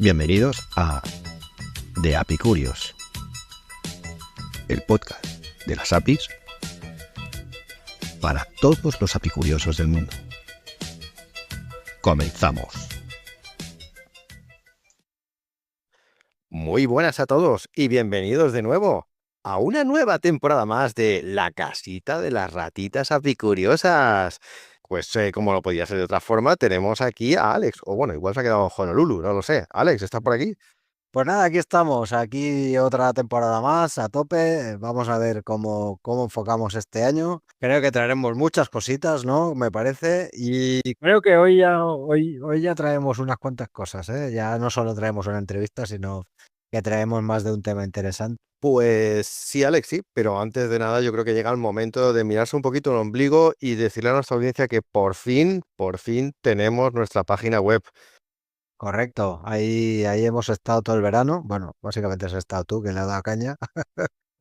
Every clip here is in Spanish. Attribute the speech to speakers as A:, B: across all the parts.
A: Bienvenidos a The Apicurious, el podcast de las APIs para todos los apicuriosos del mundo. Comenzamos.
B: Muy buenas a todos y bienvenidos de nuevo a una nueva temporada más de La Casita de las Ratitas Apicuriosas. Pues como no podía ser de otra forma, tenemos aquí a Alex. O bueno, igual se ha quedado en Honolulu, no lo sé. Alex, ¿estás por aquí?
C: Pues nada, aquí estamos, aquí otra temporada más a tope. Vamos a ver cómo enfocamos este año. Creo que traeremos muchas cositas, ¿no? Me parece. Y creo que hoy ya traemos unas cuantas cosas, ¿eh? Ya no solo traemos una entrevista, sino que traemos más de un tema interesante.
B: Pues sí, Alex, sí, pero antes de nada yo creo que llega el momento de mirarse un poquito el ombligo y decirle a nuestra audiencia que por fin tenemos nuestra página web.
C: Correcto, ahí hemos estado todo el verano. Bueno, básicamente has estado tú, que le has dado caña,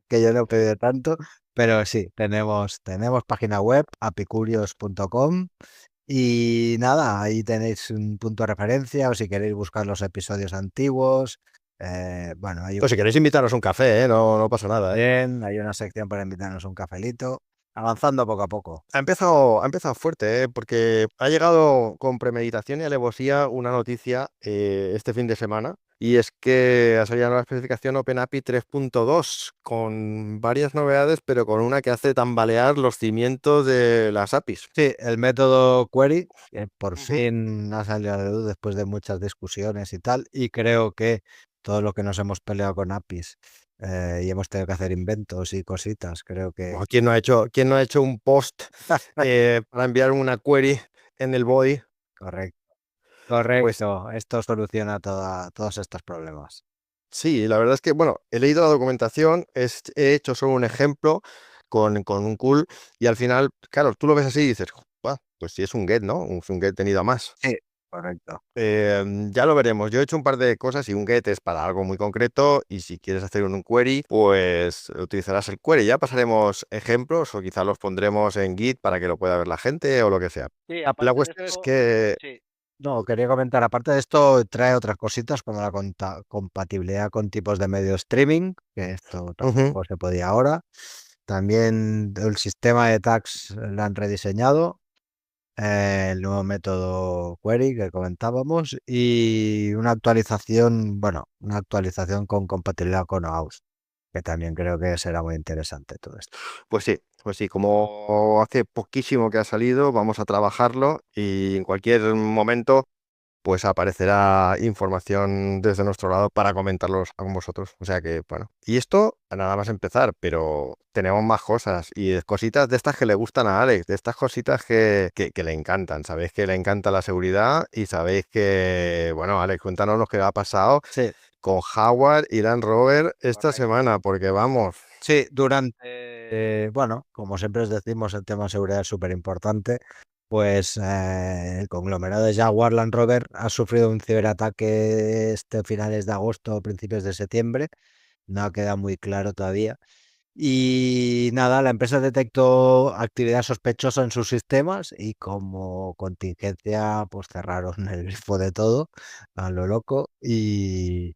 C: que yo no he pedido tanto, pero sí, tenemos página web, apicurios.com. Y nada, ahí tenéis un punto de referencia o si queréis buscar los episodios antiguos. Bueno,
B: O si queréis invitarnos un café, no pasa nada, ¿eh?
C: hay una sección para invitarnos un cafelito, avanzando poco a poco.
B: Ha empezado fuerte, ¿eh? Porque ha llegado con premeditación y alevosía una noticia este fin de semana. Y es que ha salido la nueva especificación OpenAPI 3.2 con varias novedades, pero con una que hace tambalear los cimientos de las APIs.
C: Sí, el método query, que por
B: Ujú.
C: fin ha salido a la luz después de muchas discusiones y tal, y creo que todo lo que nos hemos peleado con APIs y hemos tenido que hacer inventos y cositas, creo que...
B: Bueno, quién no ha hecho un post para enviar una query en el body?
C: Correcto,
B: Pues
C: correcto, esto soluciona todos estos problemas.
B: sí, la verdad es que, bueno, he leído la documentación, he hecho solo un ejemplo con un cool y al final, claro, tú lo ves así y dices, "Buah, pues sí es un get, ¿no? Es un get tenido a más.
C: Sí, correcto.
B: Ya lo veremos. Yo he hecho un par de cosas y un get es para algo muy concreto y si quieres hacer un query, pues utilizarás el query. Ya pasaremos ejemplos o quizá los pondremos en Git para que lo pueda ver la gente o lo que sea.
C: Sí,
B: La
C: aparte de
B: cuestión es
C: esto,
B: que...
C: sí. No, quería comentar, aparte de esto, trae otras cositas como la compatibilidad con tipos de medio streaming, que esto
B: Ujú.
C: tampoco se podía ahora. También el sistema de tags lo han rediseñado, el nuevo método query que comentábamos y una actualización, bueno, una actualización con compatibilidad con OAuth, que también creo que será muy interesante todo esto.
B: Pues sí, como hace poquísimo que ha salido, vamos a trabajarlo y en cualquier momento pues aparecerá información desde nuestro lado para comentarlos con vosotros. O sea que, bueno. Y esto nada más empezar, pero tenemos más cosas y cositas de estas que le gustan a Alex, de estas cositas que le encantan. Sabéis que le encanta la seguridad y sabéis que, bueno, Alex, cuéntanos lo que ha pasado
C: Sí,
B: con Howard y Land Rover esta
C: correcto.
B: semana, porque vamos.
C: Sí, bueno, como siempre os decimos, el tema de seguridad es súper importante. Pues el conglomerado de Jaguar Land Rover ha sufrido un ciberataque finales de agosto o principios de septiembre. No ha quedado muy claro todavía. Y nada, la empresa detectó actividad sospechosa en sus sistemas y como contingencia, pues cerraron el grifo de todo a lo loco. Y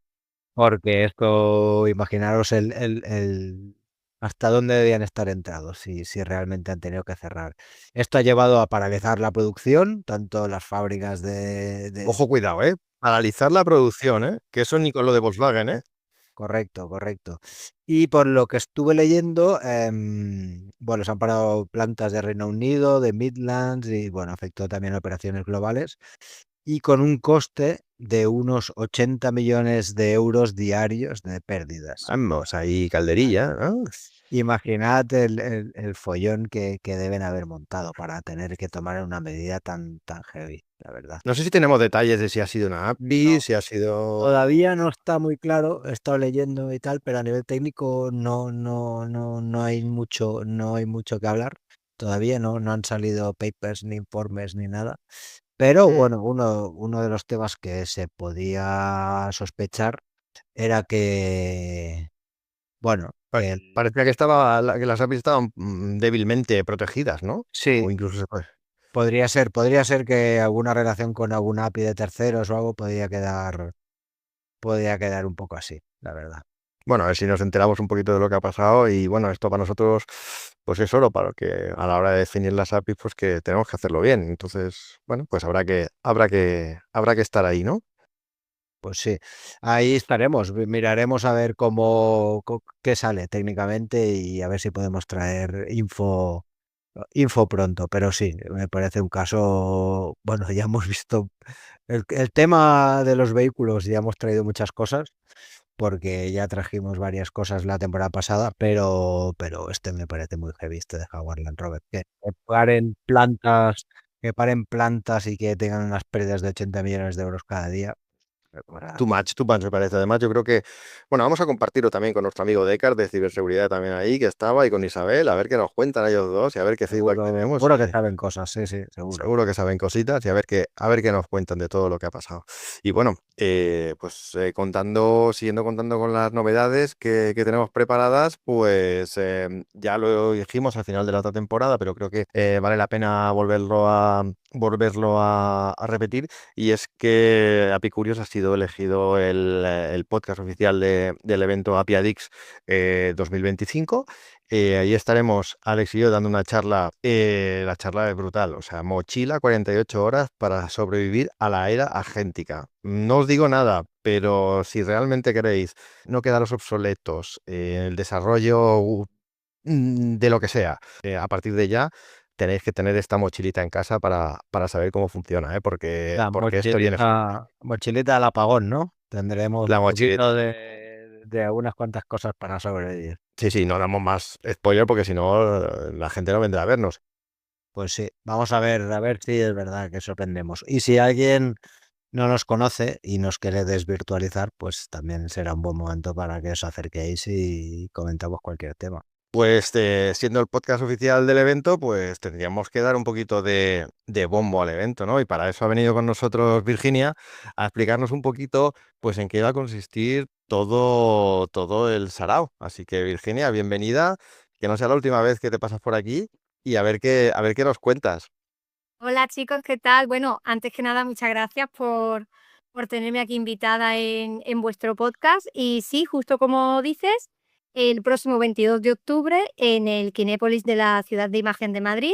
C: porque esto, imaginaros hasta dónde debían estar entrados, si realmente han tenido que cerrar. Esto ha llevado a paralizar la producción, tanto las fábricas
B: Ojo, cuidado, ¿eh? Paralizar la producción, ¿eh? Que eso ni con lo de Volkswagen, ¿eh?
C: Correcto, correcto. Y por lo que estuve leyendo, bueno, se han parado plantas de Reino Unido, de Midlands y, bueno, afectó también a operaciones globales y con un coste de unos 80 millones de euros diarios de pérdidas.
B: Vamos, ahí calderilla, ¿no?
C: Imaginad el follón que deben haber montado para tener que tomar una medida tan heavy, la verdad.
B: No sé si tenemos detalles de si ha sido una API,
C: No,
B: si ha sido...
C: todavía no está muy claro, he estado leyendo y tal, pero a nivel técnico no hay mucho que hablar. Todavía no han salido papers ni informes ni nada. Pero
B: Mm.
C: bueno, uno de los temas que se podía sospechar era que, bueno,
B: Parecía que las APIs estaban débilmente protegidas, ¿no?
C: sí,
B: O incluso se puede...
C: podría ser que alguna relación con alguna API de terceros o algo podría quedar podría quedar un poco así, la verdad.
B: Bueno, a ver si nos enteramos un poquito de lo que ha pasado y bueno, esto para nosotros pues es oro para que a la hora de definir las APIs pues que tenemos que hacerlo bien. Entonces, bueno, pues habrá que estar ahí, ¿no?
C: Pues sí, ahí estaremos. Miraremos a ver qué sale técnicamente y a ver si podemos traer info pronto. Pero sí, me parece un caso. Bueno, ya hemos visto el tema de los vehículos, ya hemos traído muchas cosas, porque ya trajimos varias cosas la temporada pasada, pero este me parece muy heavy, este de Jaguar Land Rover. Que paren plantas y que tengan unas pérdidas de 80 millones de euros cada día.
B: Too much me parece. Además, yo creo que, bueno, vamos a compartirlo también con nuestro amigo Decar de ciberseguridad también ahí, que estaba, y con Isabel, a ver qué nos cuentan ellos dos y a ver qué feedback tenemos.
C: Seguro que saben cosas, sí, seguro.
B: Seguro que saben cositas y a ver qué nos cuentan de todo lo que ha pasado. Y bueno, pues siguiendo contando con las novedades que tenemos preparadas, pues ya lo dijimos al final de la otra temporada, pero creo que vale la pena volverlo a repetir. Y es que Apicurios ha sido elegido el podcast oficial del evento APIADIX 2025. Ahí estaremos Alex y yo dando una charla. La charla es brutal, o sea, mochila 48 horas para sobrevivir a la era agéntica. No os digo nada, pero si realmente queréis no quedaros obsoletos en el desarrollo de lo que sea, a partir de ya tenéis que tener esta mochilita en casa para saber cómo funciona, porque,
C: La
B: porque esto viene.
C: mochilita al apagón, ¿no? Tendremos
B: La
C: un
B: mochilita.
C: poquito de unas cuantas cosas para sobrevivir.
B: Sí, sí, no damos más spoiler porque si no la gente no vendrá a vernos.
C: Pues sí, vamos a ver si es verdad que sorprendemos. Y si alguien no nos conoce y nos quiere desvirtualizar, pues también será un buen momento para que os acerquéis y comentamos cualquier tema.
B: Pues siendo el podcast oficial del evento, pues tendríamos que dar un poquito de bombo al evento, ¿no? Y para eso ha venido con nosotros Virginia a explicarnos un poquito, pues en qué va a consistir todo el sarao. Así que Virginia, bienvenida, que no sea la última vez que te pasas por aquí y a ver qué nos cuentas.
D: Hola chicos, ¿qué tal? Bueno, antes que nada, muchas gracias por tenerme aquí invitada en vuestro podcast. Y sí, justo como dices, el próximo 22 de octubre en el Kinépolis de la Ciudad de Imagen de Madrid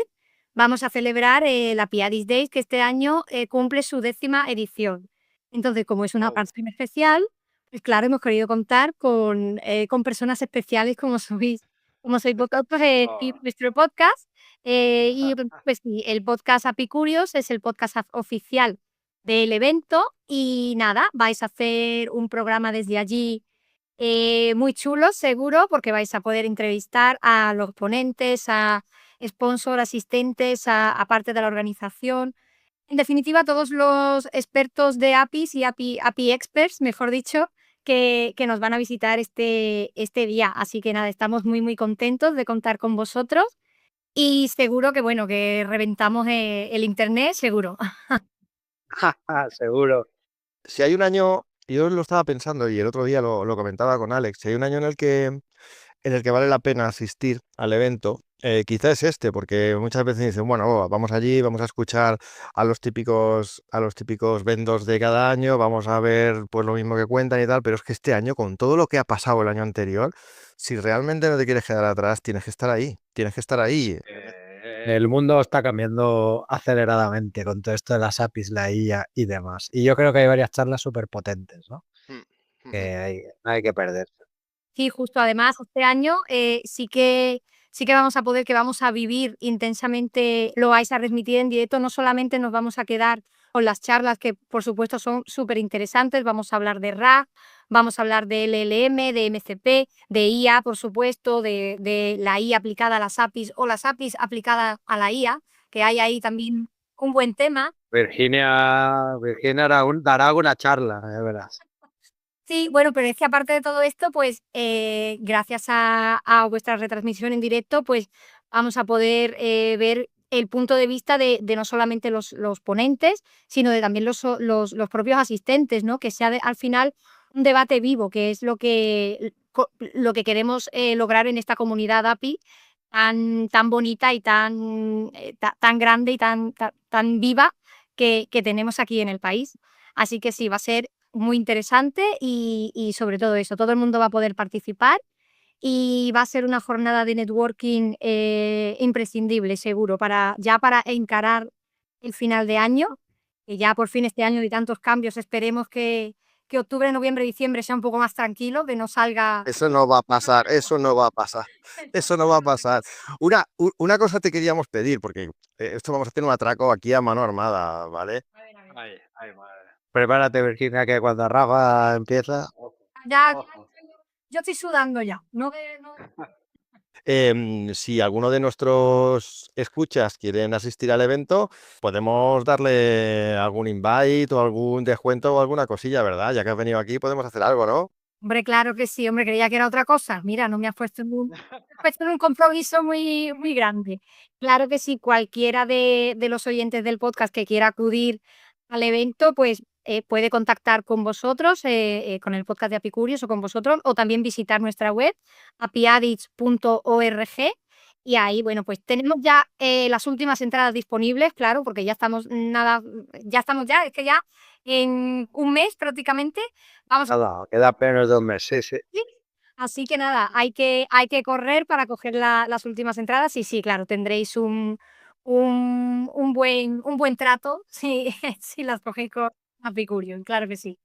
D: vamos a celebrar la Piadis Days, que este año cumple su 10ª edición. Entonces, como es una ocasión especial, pues claro, hemos querido contar con personas especiales como sois vosotros y vuestro podcast. Y pues sí, el podcast Apicurios es el podcast oficial del evento y nada, vais a hacer un programa desde allí muy chulo, seguro, porque vais a poder entrevistar a los ponentes, a sponsors, asistentes, a parte de la organización. En definitiva, todos los expertos de APIs y API experts, mejor dicho, que nos van a visitar este día. Así que nada, estamos muy, muy contentos de contar con vosotros. Y seguro que, bueno, que reventamos el internet, seguro.
C: Seguro.
B: Si hay un año, yo lo estaba pensando y el otro día lo comentaba con Alex, si hay un año en el que vale la pena asistir al evento, quizás es este, porque muchas veces dicen, bueno, vamos allí, vamos a escuchar a los típicos vendos de cada año, vamos a ver pues lo mismo que cuentan y tal, pero es que este año, con todo lo que ha pasado el año anterior, si realmente no te quieres quedar atrás, tienes que estar ahí, tienes que estar ahí.
C: El mundo está cambiando aceleradamente con todo esto de las APIs, la IA y demás. Y yo creo que hay varias charlas súper potentes, ¿no? Que no hay que perder.
D: Sí, justo. Además, este año sí que vamos a poder, que vamos a vivir intensamente, lo vais a transmitir en directo. No solamente nos vamos a quedar con las charlas, que por supuesto son súper interesantes. Vamos a hablar de RAG, vamos a hablar de LLM, de MCP, de IA, por supuesto, de la IA aplicada a las APIs o las APIs aplicadas a la IA, que hay ahí también un buen tema.
C: Virginia dará alguna charla, ya verás.
D: Sí, bueno, pero es que aparte de todo esto, pues gracias a vuestra retransmisión en directo, pues vamos a poder ver el punto de vista de no solamente los ponentes, sino de también los propios asistentes, ¿no? Que sea al final un debate vivo, que es lo que queremos lograr en esta comunidad API tan bonita y tan grande y tan viva que tenemos aquí en el país. Así que sí, va a ser muy interesante y sobre todo eso, todo el mundo va a poder participar y va a ser una jornada de networking imprescindible, seguro, para encarar el final de año, que ya por fin este año de tantos cambios esperemos que octubre, noviembre, diciembre sea un poco más tranquilo, que no salga...
B: Eso no va a pasar, eso no va a pasar, eso no va a pasar. Una cosa te queríamos pedir, porque esto vamos a hacer un atraco aquí a mano armada, ¿vale?
C: Ay, ay, madre. Prepárate, Virginia, que cuando Rafa empieza.
D: Ya,
C: Ojo.
D: yo estoy sudando ya. No,
B: Si alguno de nuestros escuchas quieren asistir al evento, podemos darle algún invite o algún descuento o alguna cosilla, ¿verdad? Ya que has venido aquí, podemos hacer algo, ¿no?
D: hombre, claro que sí, hombre, creía que era otra cosa. Mira, no me has puesto me has puesto en un compromiso muy, muy grande. Claro que sí, cualquiera de los oyentes del podcast que quiera acudir al evento, pues puede contactar con vosotros, con el podcast de Apicurios o con vosotros, o también visitar nuestra web, apiadits.org. Y ahí, bueno, pues tenemos ya las últimas entradas disponibles, claro, porque ya estamos es que ya en un mes prácticamente vamos a...
C: Nada, queda apenas 2 meses. Sí, sí.
D: Sí. Así que nada, hay que correr para coger las últimas entradas y sí, claro, tendréis un buen trato si, si las cogéis con Apicurium, claro que sí.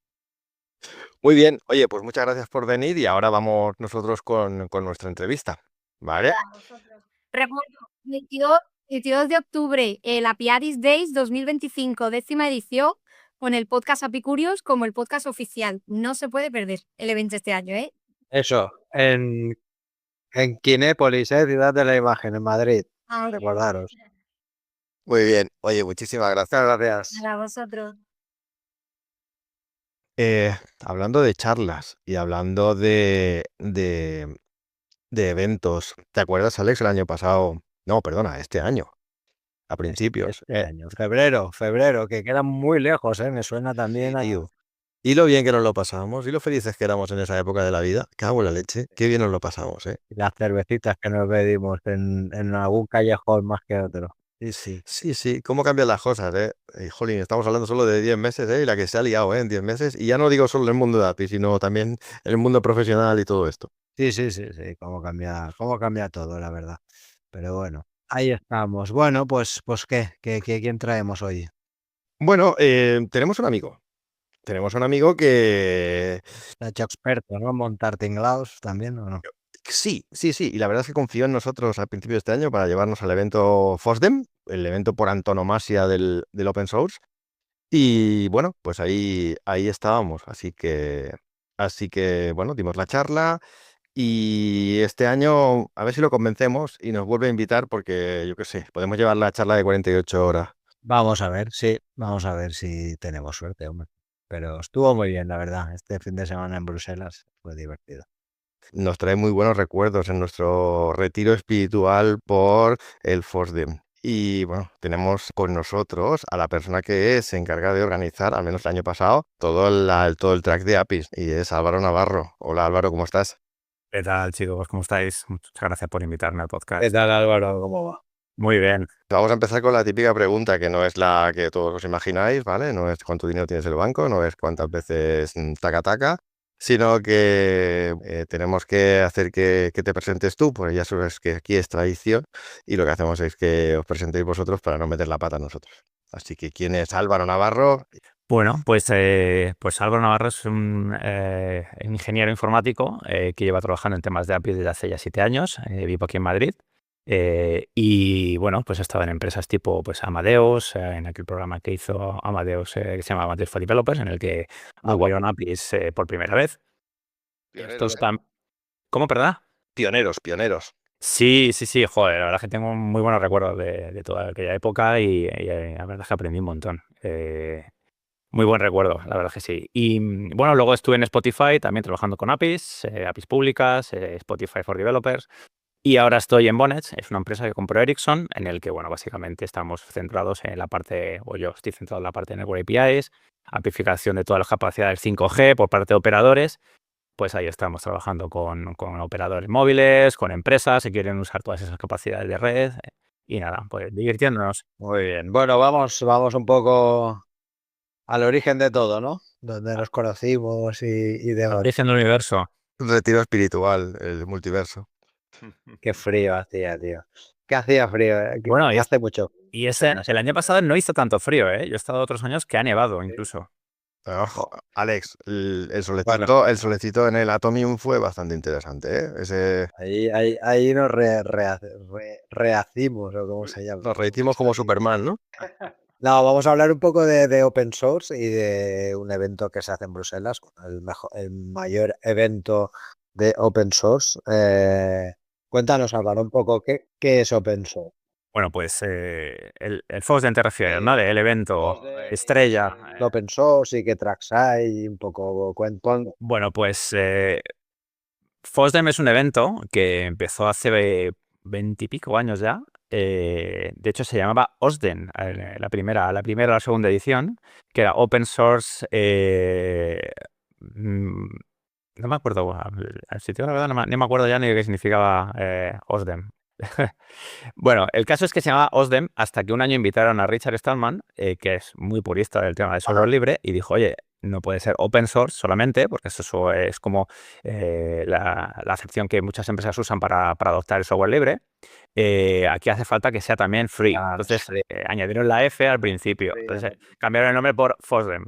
B: Muy bien, oye, pues muchas gracias por venir y ahora vamos nosotros con nuestra entrevista, ¿vale?
D: A vosotros. Recuerdo, 22 de octubre, el Apiaris Days 2025, 10ª edición, con el podcast Apicurios como el podcast oficial. No se puede perder el evento este año, ¿eh?
C: Eso, en Kinépolis, Ciudad de la Imagen, en Madrid.
D: Ah,
C: Recordaros.
B: Muy bien, oye, muchísimas gracias.
C: Muchas gracias.
D: a vosotros.
B: Hablando de charlas y hablando de eventos, ¿te acuerdas, Alex, el año pasado? No, perdona, este año, a principios.
C: Este año, febrero, que queda muy lejos, me suena también a...
B: Tío. Y lo bien que nos lo pasamos, y lo felices que éramos en esa época de la vida. Cago en la leche, qué bien nos lo pasamos, ¿eh?
C: Las cervecitas que nos pedimos en algún callejón más que otro. Sí, sí.
B: Sí, sí, cómo cambian las cosas, ¿eh? Y, jolín, estamos hablando solo de 10 meses, ¿eh? Y la que se ha liado, ¿eh? En 10 meses. Y ya no digo solo en el mundo de API, sino también en el mundo profesional y todo esto.
C: Sí, cómo cambia todo, la verdad. Pero bueno, ahí estamos. Bueno, pues ¿quién traemos hoy?
B: Bueno, tenemos un amigo. Tenemos un amigo que
C: Está hecho experto, ¿no? En montar tinglaos también, ¿o no?
B: sí, sí, sí. Y la verdad es que confió en nosotros al principio de este año para llevarnos al evento FOSDEM, el evento por antonomasia del open source. Y bueno, pues ahí estábamos. Así que, bueno, dimos la charla. Y este año, a ver si lo convencemos y nos vuelve a invitar porque, yo qué sé, podemos llevar la charla de 48 horas.
C: Vamos a ver, sí, vamos a ver si tenemos suerte, hombre. Pero estuvo muy bien, la verdad. Este fin de semana en Bruselas fue divertido.
B: Nos trae muy buenos recuerdos en nuestro retiro espiritual por el FOSDEM. Y bueno, tenemos con nosotros a la persona que se encarga de organizar, al menos el año pasado, todo el track de APIs, y es Álvaro Navarro. Hola Álvaro, ¿cómo estás?
E: ¿Qué tal, chicos? ¿Cómo estáis? Muchas gracias por invitarme al podcast.
C: ¿Qué tal, Álvaro? ¿Cómo va?
E: Muy bien.
B: Vamos a empezar con la típica pregunta, que no es la que todos os imagináis, ¿vale? No es cuánto dinero tienes en el banco, no es cuántas veces taca, sino que tenemos que hacer que te presentes tú, pues ya sabes que aquí es tradición y lo que hacemos es que os presentéis vosotros para no meter la pata a nosotros. Así que, ¿quién es Álvaro Navarro?
E: Bueno, pues Álvaro Navarro es un ingeniero informático que lleva trabajando en temas de API desde hace ya 7 años. Vivo aquí en Madrid. Y bueno, pues he estado en empresas tipo pues Amadeus, en aquel programa que hizo Amadeus, que se llama Amadeus for Developers, en el que abrieron APIs por primera vez.
B: Pioneros,
E: ¿Cómo, perdón?
B: pioneros.
E: Sí, joder, la verdad es que tengo muy buenos recuerdos de toda aquella época y la verdad es que aprendí un montón. Muy buen recuerdo, la verdad es que sí. Y bueno, luego estuve en Spotify también trabajando con APIs, APIs públicas, Spotify for Developers. Y ahora estoy en Bonnets, es una empresa que compró Ericsson, en el que, bueno, básicamente estamos centrados en la parte, o yo estoy centrado en la parte de Network APIs, amplificación de todas las capacidades 5G por parte de operadores. Pues ahí estamos trabajando con operadores móviles, con empresas que quieren usar todas esas capacidades de red. Y nada, pues divirtiéndonos.
C: Muy bien. Bueno, vamos un poco al origen de todo, ¿no? donde nos conocimos y demás.
E: Origen del universo.
B: Retiro espiritual, el multiverso.
C: Qué frío hacía, tío. ¿Qué hacía frío?
E: Bueno, y
C: hace mucho.
E: Y el año pasado no hizo tanto frío, ¿eh? Yo he estado otros años que ha nevado incluso.
B: Ojo, Alex, el solecito,
C: Bueno.
B: el solecito en el Atomium fue bastante interesante, ¿eh? Ese,
C: Ahí nos rehacimos, o cómo se llama.
B: nos reímos como Superman, ¿no?
C: No, vamos a hablar un poco de open source y de un evento que se hace en Bruselas, el mayor evento de open source. Cuéntanos, Álvaro, un poco qué es open source.
E: Bueno, pues el FOSDEM te refieres, ¿no? El evento estrella.
C: De open source y qué tracks hay, un poco
E: Bueno, pues FOSDEM es un evento que empezó hace 20 y pico años ya. De hecho, se llamaba OSDEN, la primera o la segunda edición, que era Open Source. No me acuerdo, al sitio, la verdad, no me acuerdo ya ni qué significaba OSDEM. Bueno, el caso es que se llamaba OSDEM hasta que un año invitaron a Richard Stallman, que es muy purista del tema de software libre, y dijo, oye, no puede ser open source solamente, porque eso es como la acepción que muchas empresas usan para adoptar el software libre. Aquí hace falta que sea también free. Entonces añadieron la F al principio. Entonces cambiaron el nombre por FOSDEM.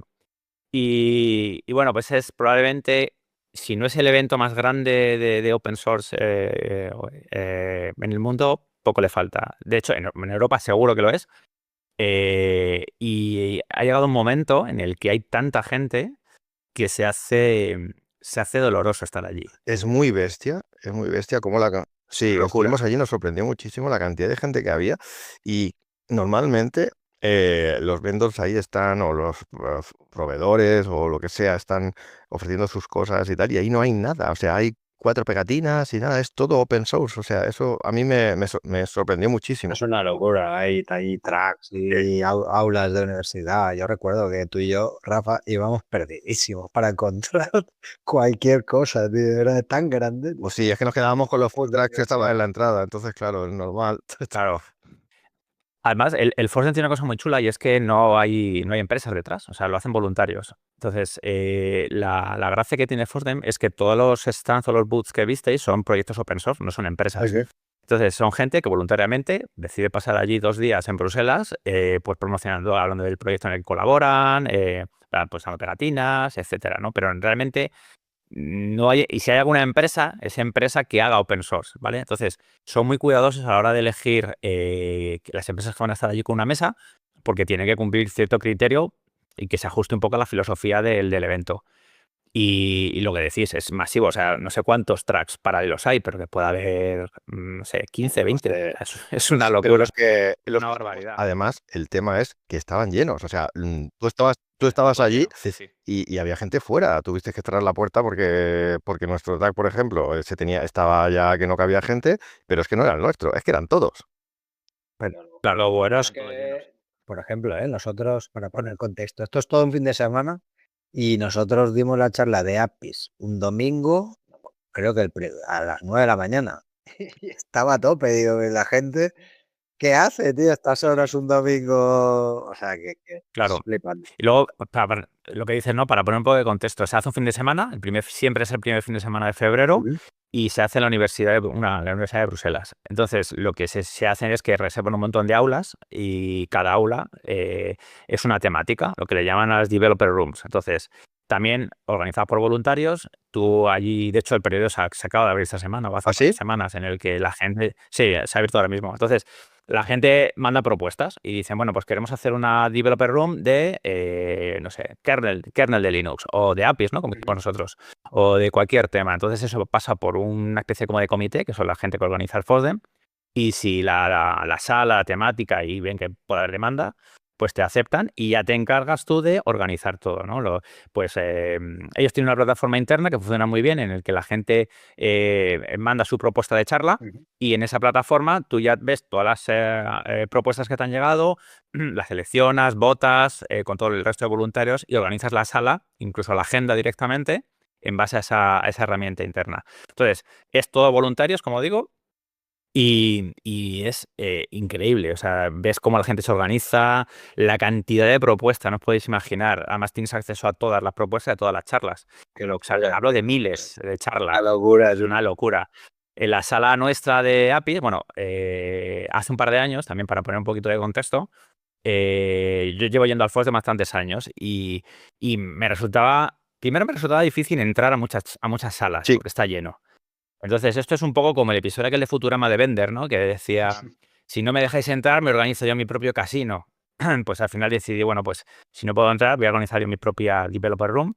E: Y bueno, pues es probablemente, si no es el evento más grande de open source en el mundo, poco le falta. De hecho, en Europa seguro que lo es. Y ha llegado un momento en el que hay tanta gente que se hace doloroso estar allí.
B: Es muy bestia como sí,
E: Locura.
B: estuvimos allí, nos sorprendió muchísimo la cantidad de gente que había y normalmente los vendors ahí están o los proveedores o lo que sea están ofreciendo sus cosas y tal y ahí no hay nada, o sea, hay 4 pegatinas y nada, es todo open source, o sea, eso a mí me sorprendió muchísimo.
C: Es una locura, hay tracks y aulas de universidad. Yo recuerdo que tú y yo, Rafa, íbamos perdidísimos para encontrar cualquier cosa, tío. Era tan grande.
B: Pues sí, es que nos quedábamos con los food tracks que estaban en la entrada, entonces claro, es normal.
E: Claro. Además, el FOSDEM tiene una cosa muy chula y es que no hay empresas detrás, o sea, lo hacen voluntarios. Entonces, la gracia que tiene FOSDEM es que todos los stands o los booths que visteis son proyectos open source, no son empresas. Entonces, son gente que voluntariamente decide pasar allí 2 días en Bruselas, pues promocionando, hablando del proyecto en el que colaboran, pues dando pegatinas, etcétera, ¿no? Pero realmente no hay, y si hay alguna empresa, es empresa que haga open source, ¿vale? Entonces, son muy cuidadosos a la hora de elegir las empresas que van a estar allí con una mesa, porque tienen que cumplir cierto criterio y que se ajuste un poco a la filosofía del evento. Y lo que decís es masivo, o sea, no sé cuántos tracks paralelos hay, pero que pueda haber, no sé, 15, 20. Es una
B: Pero
E: locura.
B: una
E: barbaridad.
B: Además, el tema es que estaban llenos, o sea, tú estabas allí
E: Sí, sí.
B: y había gente fuera, tuviste que cerrar la puerta porque nuestro tag, por ejemplo, estaba ya que no cabía gente, pero es que no era el nuestro, es que eran todos.
C: Pero
E: Claro, lo bueno es
C: que, por ejemplo, nosotros, para poner contexto, esto es todo un fin de semana y nosotros dimos la charla de APIs un domingo, creo que a las 9 de la mañana. Y estaba a tope, digo, y la gente, ¿qué hace, tío? Estas horas un domingo. O sea, que
E: Claro.
C: flipante.
E: Y luego, lo que dices, ¿no? Para poner un poco de contexto, se hace un fin de semana, siempre es el primer fin de semana de febrero, y se hace en la Universidad de Bruselas. Entonces, lo que se hace es que reservan un montón de aulas y cada aula es una temática, lo que le llaman a las developer rooms. Entonces, también organizado por voluntarios, tú allí, de hecho, el periodo se acaba de abrir esta semana, o hace
B: ¿Ah, sí?
E: unas semanas, en el que la gente, sí, se ha abierto ahora mismo. Entonces, la gente manda propuestas y dicen, bueno, pues queremos hacer una developer room de, no sé, kernel de Linux o de APIs, ¿no? Como decimos nosotros, o de cualquier tema. Entonces eso pasa por una especie como de comité, que son la gente que organiza el FOSDEM, y si la sala, la temática, y ven que puede haber demanda, pues te aceptan y ya te encargas tú de organizar todo, ¿no? Ellos tienen una plataforma interna que funciona muy bien, en el que la gente manda su propuesta de charla y en esa plataforma tú ya ves todas las propuestas que te han llegado, las seleccionas, votas con todo el resto de voluntarios y organizas la sala, incluso la agenda directamente, en base a esa herramienta interna. Entonces, es todo voluntarios, como digo, Y es increíble, o sea, ves cómo la gente se organiza, la cantidad de propuestas, no os podéis imaginar. Además tienes acceso a todas las propuestas, a todas las charlas.
C: Qué
E: O sea,
C: locura.
E: hablo de miles de
C: Una
E: charlas,
C: locura,
E: es
C: sí.
E: una locura. En la sala nuestra de APIs, bueno, hace un par de años, también para poner un poquito de contexto, yo llevo yendo al FOSDEM bastantes años y primero me resultaba difícil entrar a muchas salas,
B: Sí.
E: porque está lleno. Entonces, esto es un poco como el episodio aquel de Futurama de Bender, ¿no? Que decía, si no me dejáis entrar, me organizo yo mi propio casino. Pues al final decidí, bueno, pues si no puedo entrar, voy a organizar yo mi propia developer room.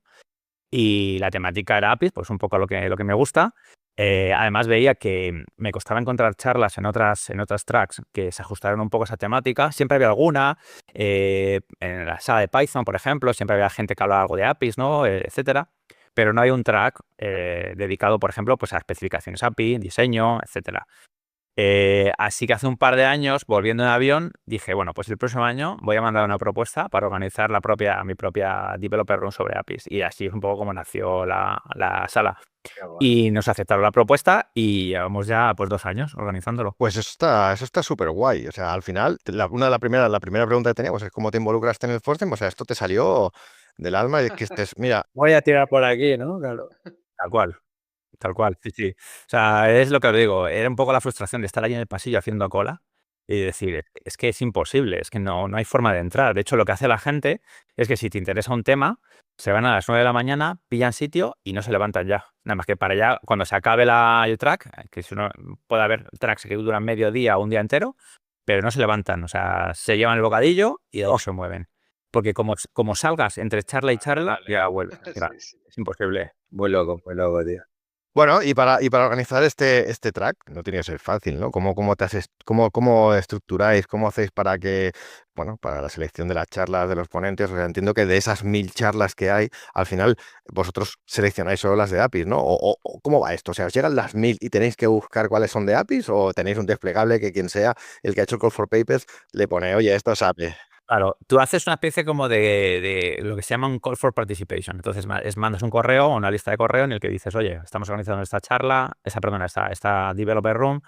E: Y la temática era APIs, pues un poco lo que me gusta. Además veía que me costaba encontrar charlas en otras tracks que se ajustaran un poco a esa temática. Siempre había alguna, en la sala de Python, por ejemplo, siempre había gente que hablaba algo de APIs, ¿no? Etcétera. Pero no hay un track dedicado, por ejemplo, pues a especificaciones API, diseño, etcétera. Así que hace un par de años, volviendo en avión, dije, bueno, pues el próximo año voy a mandar una propuesta para organizar mi propia developer room sobre APIs. Y así es un poco como nació la sala.
C: Qué guay.
E: Y nos aceptaron la propuesta y llevamos ya pues 2 años organizándolo.
B: Pues eso está súper guay. O sea, al final, la primera pregunta que teníamos es cómo te involucraste en el FOSDEM. O sea, esto te salió del alma y que estés, mira,
C: Voy a tirar por aquí, ¿no? Claro.
E: Tal cual. Tal cual, sí, sí. O sea, es lo que os digo, era un poco la frustración de estar ahí en el pasillo haciendo cola y decir, es que es imposible, es que no hay forma de entrar. De hecho, lo que hace la gente es que si te interesa un tema, se van a las 9 de la mañana, pillan sitio y no se levantan ya. Nada más que para allá, cuando se acabe el track, que si uno puede haber tracks que duran medio día o un día entero, pero no se levantan. O sea, se llevan el bocadillo y de ahí se mueven. Porque como salgas entre charla y charla, ya vuelves. Mira, es imposible.
C: Muy loco, tío.
B: bueno, y para organizar este track, no tiene que ser fácil, ¿no? ¿Cómo estructuráis, cómo hacéis para que, bueno, para la selección de las charlas de los ponentes? O sea, entiendo que de esas 1000 charlas que hay, al final vosotros seleccionáis solo las de APIs, ¿no? ¿O cómo va esto? O sea, ¿os llegan las 1000 y tenéis que buscar cuáles son de APIs? ¿O tenéis un desplegable que quien sea el que ha hecho el Call for Papers le pone, oye, esto es API?
E: Claro, tú haces una especie como de lo que se llama un call for participation. Entonces, mandas un correo o una lista de correo en el que dices, oye, estamos organizando esta charla, esta developer room,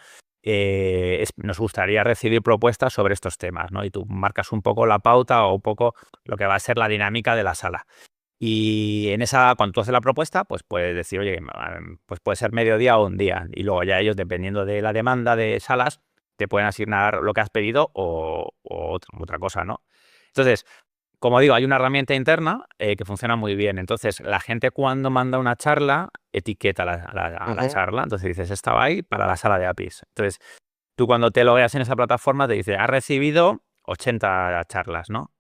E: nos gustaría recibir propuestas sobre estos temas, ¿no? Y tú marcas un poco la pauta o un poco lo que va a ser la dinámica de la sala. Y cuando tú haces la propuesta, pues puedes decir, oye, pues puede ser mediodía o un día. Y luego ya ellos, dependiendo de la demanda de salas, te pueden asignar lo que has pedido o otra cosa, ¿no? Entonces, como digo, hay una herramienta interna que funciona muy bien. Entonces, la gente cuando manda una charla, etiqueta a la charla. Entonces dices, esta va ahí para la sala de APIs. Entonces, tú cuando te logueas en esa plataforma te dice, has recibido 80 charlas, ¿no?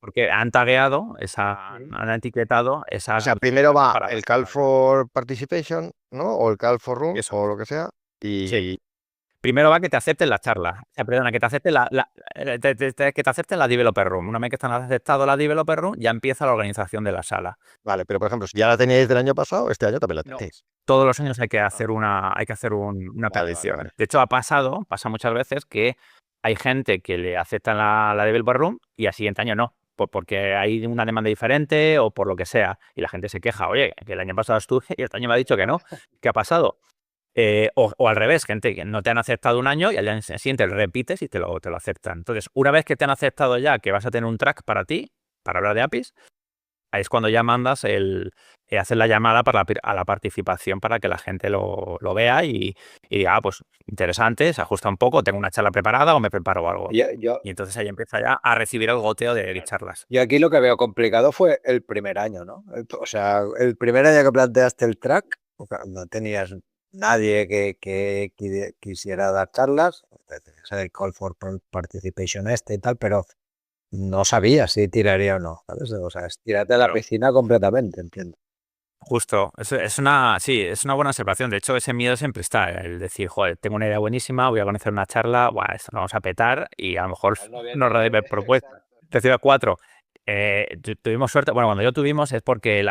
E: Porque han tagueado, han etiquetado esa.
B: O sea, primero va
E: para
B: el
E: la
B: Call
E: sala.
B: for Participation, ¿no? O el Call for Room,
E: Eso.
B: o lo que sea.
E: Sí. Primero va que te acepten la charla. O sea, perdona, que te acepten que te acepten la developer room. Una vez que están aceptado la developer room, ya empieza la organización de la sala.
B: Vale, pero por ejemplo, si ya la teníais del año pasado, este año también la
E: No.
B: tenéis.
E: Todos los años hay que hacer una
B: Vale,
E: petición.
B: vale.
E: De hecho, pasa muchas veces que hay gente que le aceptan la developer room y al siguiente año no, porque hay una demanda diferente o por lo que sea. Y la gente se queja, oye, que el año pasado estuve y este año me ha dicho que no. ¿Qué ha pasado? O al revés, gente que no te han aceptado un año y al año siguiente lo repites y te lo aceptan. Entonces, una vez que te han aceptado ya que vas a tener un track para ti, para hablar de APIs, ahí es cuando ya mandas hacer la llamada a la participación para que la gente lo vea y diga, pues interesante, se ajusta un poco, tengo una charla preparada o me preparo algo. Y entonces ahí empieza ya a recibir el goteo de charlas.
C: Yo aquí lo que veo complicado fue el primer año, ¿no? O sea, el primer año que planteaste el track, no tenías nadie que quisiera dar charlas, el Call for Participation y tal, pero no sabía si tiraría o no, ¿sabes? O sea, es tirarte a la piscina completamente, entiendo.
E: Justo, es una buena observación. De hecho, ese miedo siempre está, el decir, joder, tengo una idea buenísima, voy a organizar una charla, esto lo vamos a petar y a lo mejor no recibe propuestas, recibe 4. Tuvimos suerte. Bueno, cuando yo tuvimos es porque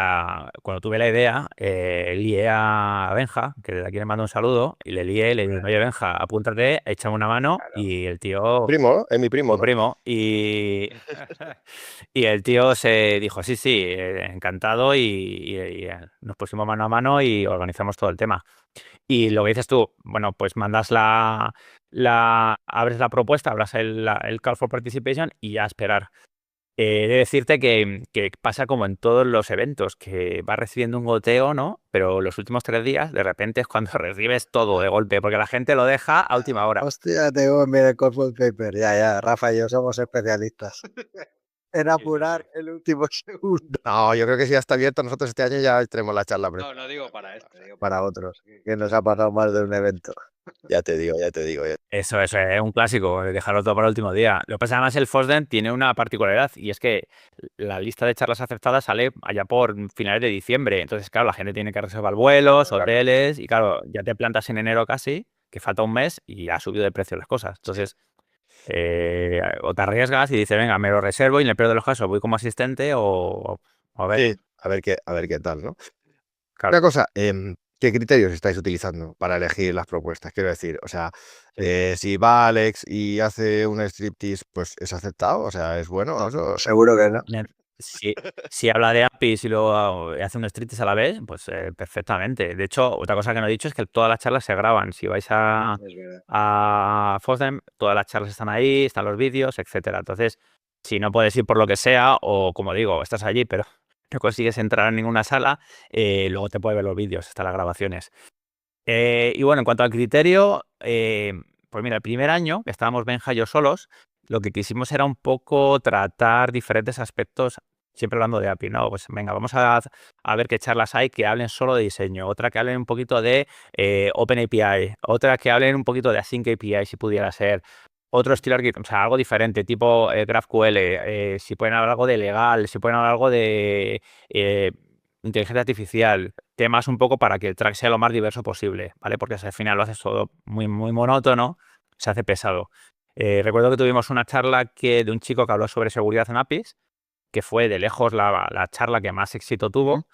E: cuando tuve la idea, lié a Benja, que desde aquí le mando un saludo, y le lié, le dije, oye, Benja, apúntate, échame una mano, y el tío,
B: Primo, ¿no? Es mi primo,
E: tu
B: ¿no?
E: primo, y el tío se dijo, sí, sí, encantado, y nos pusimos mano a mano y organizamos todo el tema. Y lo que dices tú, bueno, pues mandas abres la propuesta, abres el call for participation y ya a esperar. He de decirte que pasa como en todos los eventos, que vas recibiendo un goteo, ¿no? Pero los últimos 3 días, de repente es cuando recibes todo de golpe, porque la gente lo deja a última hora.
C: Hostia, tengo en el Corporate Paper. Ya, Rafa y yo somos especialistas en apurar el último segundo.
B: No, yo creo que si ya está abierto, nosotros este año ya tenemos la charla.
C: No digo para este, digo para otros, que nos ha pasado más de un evento.
B: Ya te digo.
E: Eso es un clásico, dejarlo todo para el último día. Lo que pasa, además, el FOSDEM tiene una particularidad y es que la lista de charlas aceptadas sale allá por finales de diciembre. Entonces, claro, la gente tiene que reservar vuelos, hoteles y, claro, ya te plantas en enero casi, que falta un mes y ya ha subido de precio las cosas. Entonces, o te arriesgas y dices, venga, me lo reservo y en el peor de los casos voy como asistente o a ver.
B: Sí, a ver qué tal, ¿no?
E: Claro.
B: Una cosa, ¿qué criterios estáis utilizando para elegir las propuestas? Quiero decir, o sea, si va Alex y hace un striptease, pues es aceptado, o sea, es bueno. ¿No?
C: Seguro que no.
E: Si habla de APIs y luego hace un striptease a la vez, pues perfectamente. De hecho, otra cosa que no he dicho es que todas las charlas se graban. Si vais a FOSDEM, todas las charlas están ahí, están los vídeos, etcétera. Entonces, si no puedes ir por lo que sea, o como digo, estás allí, pero no consigues entrar en ninguna sala, luego te puedes ver los vídeos, están las grabaciones. Y bueno, en cuanto al criterio, pues mira, el primer año que estábamos Benja y yo solos, lo que quisimos era un poco tratar diferentes aspectos, siempre hablando de API, ¿no? Pues venga, vamos a ver qué charlas hay que hablen solo de diseño, otra que hablen un poquito de OpenAPI, otra que hablen un poquito de Async API, si pudiera ser, otro estilo, o sea, algo diferente, tipo GraphQL, si pueden hablar algo de legal, si pueden hablar algo de inteligencia artificial, temas un poco para que el track sea lo más diverso posible, ¿vale? Porque si al final lo haces todo muy, muy monótono, se hace pesado. Recuerdo que tuvimos una charla de un chico que habló sobre seguridad en APIs, que fue de lejos la charla que más éxito tuvo,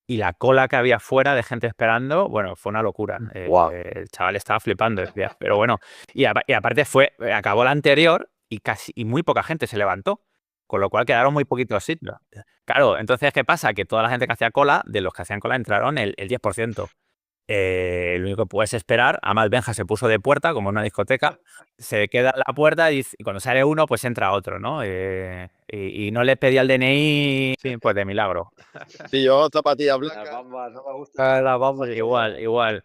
E: y la cola que había fuera de gente esperando, bueno, fue una locura.
B: Guau.
E: El chaval estaba flipando, decía, pero bueno, y aparte acabó la anterior y muy poca gente se levantó, con lo cual quedaron muy poquitos sitios. Claro, entonces, ¿qué pasa? Que toda la gente que hacía cola, de los que hacían cola, entraron el 10%. Lo único que puedes esperar, además Benja se puso de puerta, como en una discoteca, se queda en la puerta y cuando sale uno, pues entra otro, ¿no? Y no le pedí al DNI, pues de milagro.
B: Sí, yo zapatilla
C: Las
B: blanca.
C: bambas, no me gustan las bambas.
E: Igual.